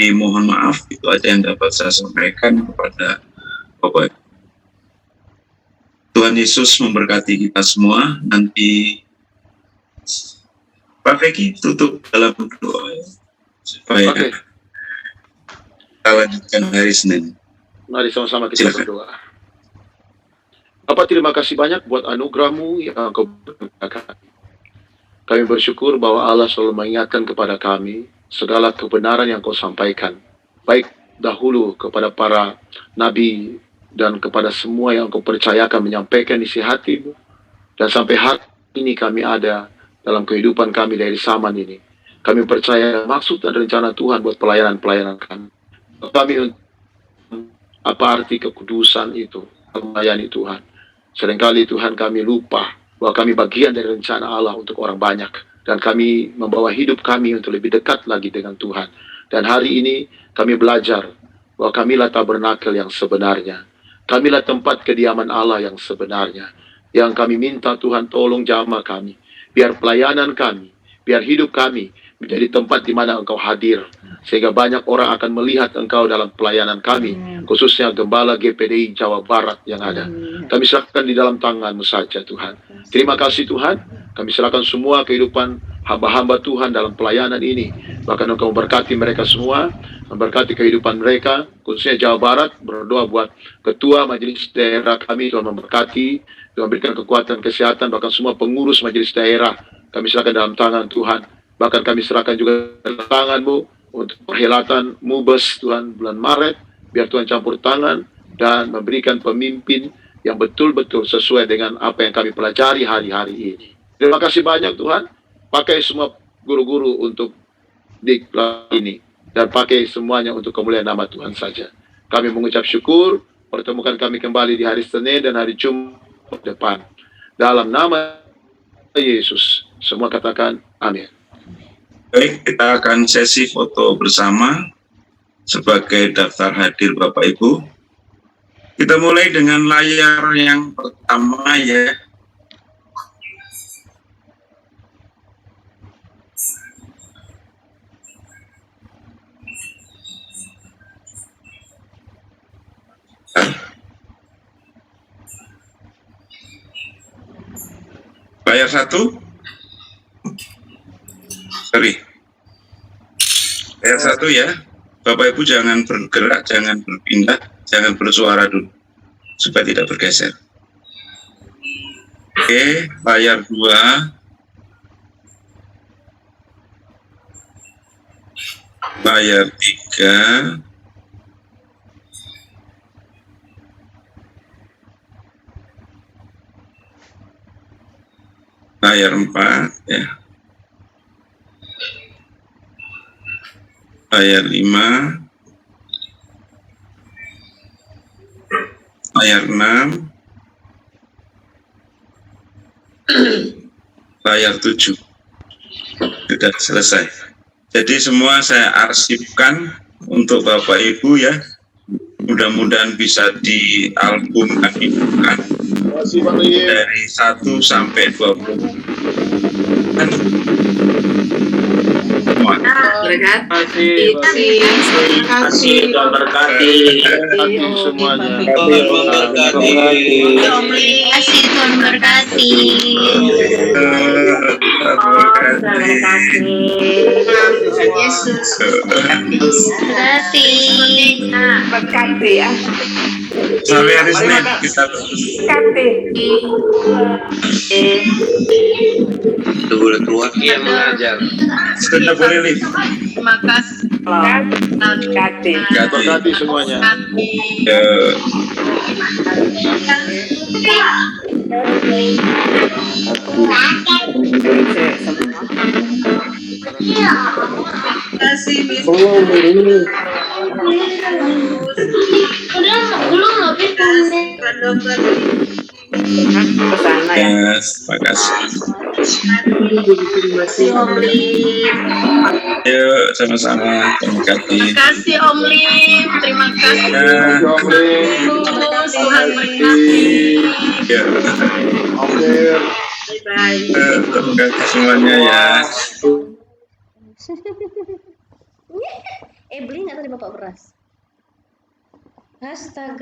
[SPEAKER 4] Jadi mohon maaf, itu aja yang dapat saya sampaikan kepada Bapak. Tuhan Yesus memberkati kita semua. Nanti Pak Feki tutup dalam doa ya, supaya kita lanjutkan hari Senin.
[SPEAKER 1] Mari sama-sama kita berdoa. Bapak, terima kasih banyak buat anugerah-Mu yang Kau berikan. Kami bersyukur bahwa Allah selalu mengingatkan kepada kami segala kebenaran yang Kau sampaikan, baik dahulu kepada para nabi dan kepada semua yang Kau percayakan menyampaikan isi hati-Mu, dan sampai hari ini kami ada dalam kehidupan kami dari zaman ini. Kami percaya maksud dan rencana Tuhan buat pelayanan-pelayanan kami. Apa arti kekudusan itu, melayani Tuhan. Seringkali Tuhan kami lupa bahwa kami bagian dari rencana Allah untuk orang banyak. Dan kami membawa hidup kami untuk lebih dekat lagi dengan Tuhan. Dan hari ini kami belajar bahwa kamilah tabernakel yang sebenarnya. Kamilah tempat kediaman Allah yang sebenarnya. Yang kami minta Tuhan tolong jamah kami. Biar pelayanan kami, biar hidup kami menjadi tempat di mana Engkau hadir. Sehingga banyak orang akan melihat Engkau dalam pelayanan kami. Khususnya Gembala GPDI Jawa Barat yang ada. Kami serahkan di dalam tangan-Mu saja Tuhan. Terima kasih Tuhan. Kami serahkan semua kehidupan hamba-hamba Tuhan dalam pelayanan ini. Bahkan Engkau memberkati mereka semua. Memberkati kehidupan mereka. Khususnya Jawa Barat. Berdoa buat ketua majelis daerah kami. Tuhan memberkati. Tuhan berikan kekuatan, kesehatan. Bahkan semua pengurus majelis daerah. Kami serahkan dalam tangan Tuhan. Bahkan kami serahkan juga dalam tangan-Mu untuk perhelatan MUBES Tuhan bulan Maret. Biar Tuhan campur tangan dan memberikan pemimpin yang betul-betul sesuai dengan apa yang kami pelajari hari-hari ini. Terima kasih banyak Tuhan. Pakai semua guru-guru untuk diklat ini. dan pakai semuanya untuk kemuliaan nama Tuhan saja. Kami mengucap syukur, pertemukan kami kembali di hari Senin dan hari Jumat depan. Dalam nama Yesus, semua katakan amin.
[SPEAKER 4] Baik, kita akan sesi foto bersama sebagai daftar hadir Bapak Ibu. Kita mulai dengan layar yang pertama ya. Layar 1. Sorry. Layar 1 ya. Bapak Ibu jangan bergerak, jangan berpindah, jangan bersuara dulu supaya tidak bergeser. Oke, layar 2. Layar 3. Layar 4 ya. Layar 5. Layar 6. Layar 7. Sudah selesai. Jadi semua saya arsipkan untuk Bapak Ibu ya. Mudah-mudahan bisa dialbumkan dari 1 sampai 20. Semua.
[SPEAKER 5] Terima
[SPEAKER 1] kasih
[SPEAKER 5] Tuhan berkati.
[SPEAKER 1] Semuanya.
[SPEAKER 5] Tuhan berkati.
[SPEAKER 3] Kasih Tuhan berkati. Yesus berkati.
[SPEAKER 5] Ya.
[SPEAKER 4] Sampai hari Senin kita
[SPEAKER 5] Tua yang mengajar.
[SPEAKER 4] sudah boleh live.
[SPEAKER 3] Terima kasih.
[SPEAKER 1] Berkati semuanya.
[SPEAKER 4] Ya, ya, terima kasih. Yuk, sama-sama. Terima kasih.
[SPEAKER 3] Terima kasih Om Lim, terima kasih
[SPEAKER 4] Ya,
[SPEAKER 3] Tuhan berkati.
[SPEAKER 4] ya. Terima kasih semuanya ya.
[SPEAKER 3] Beli nggak tadi Bapak beras? Astaga.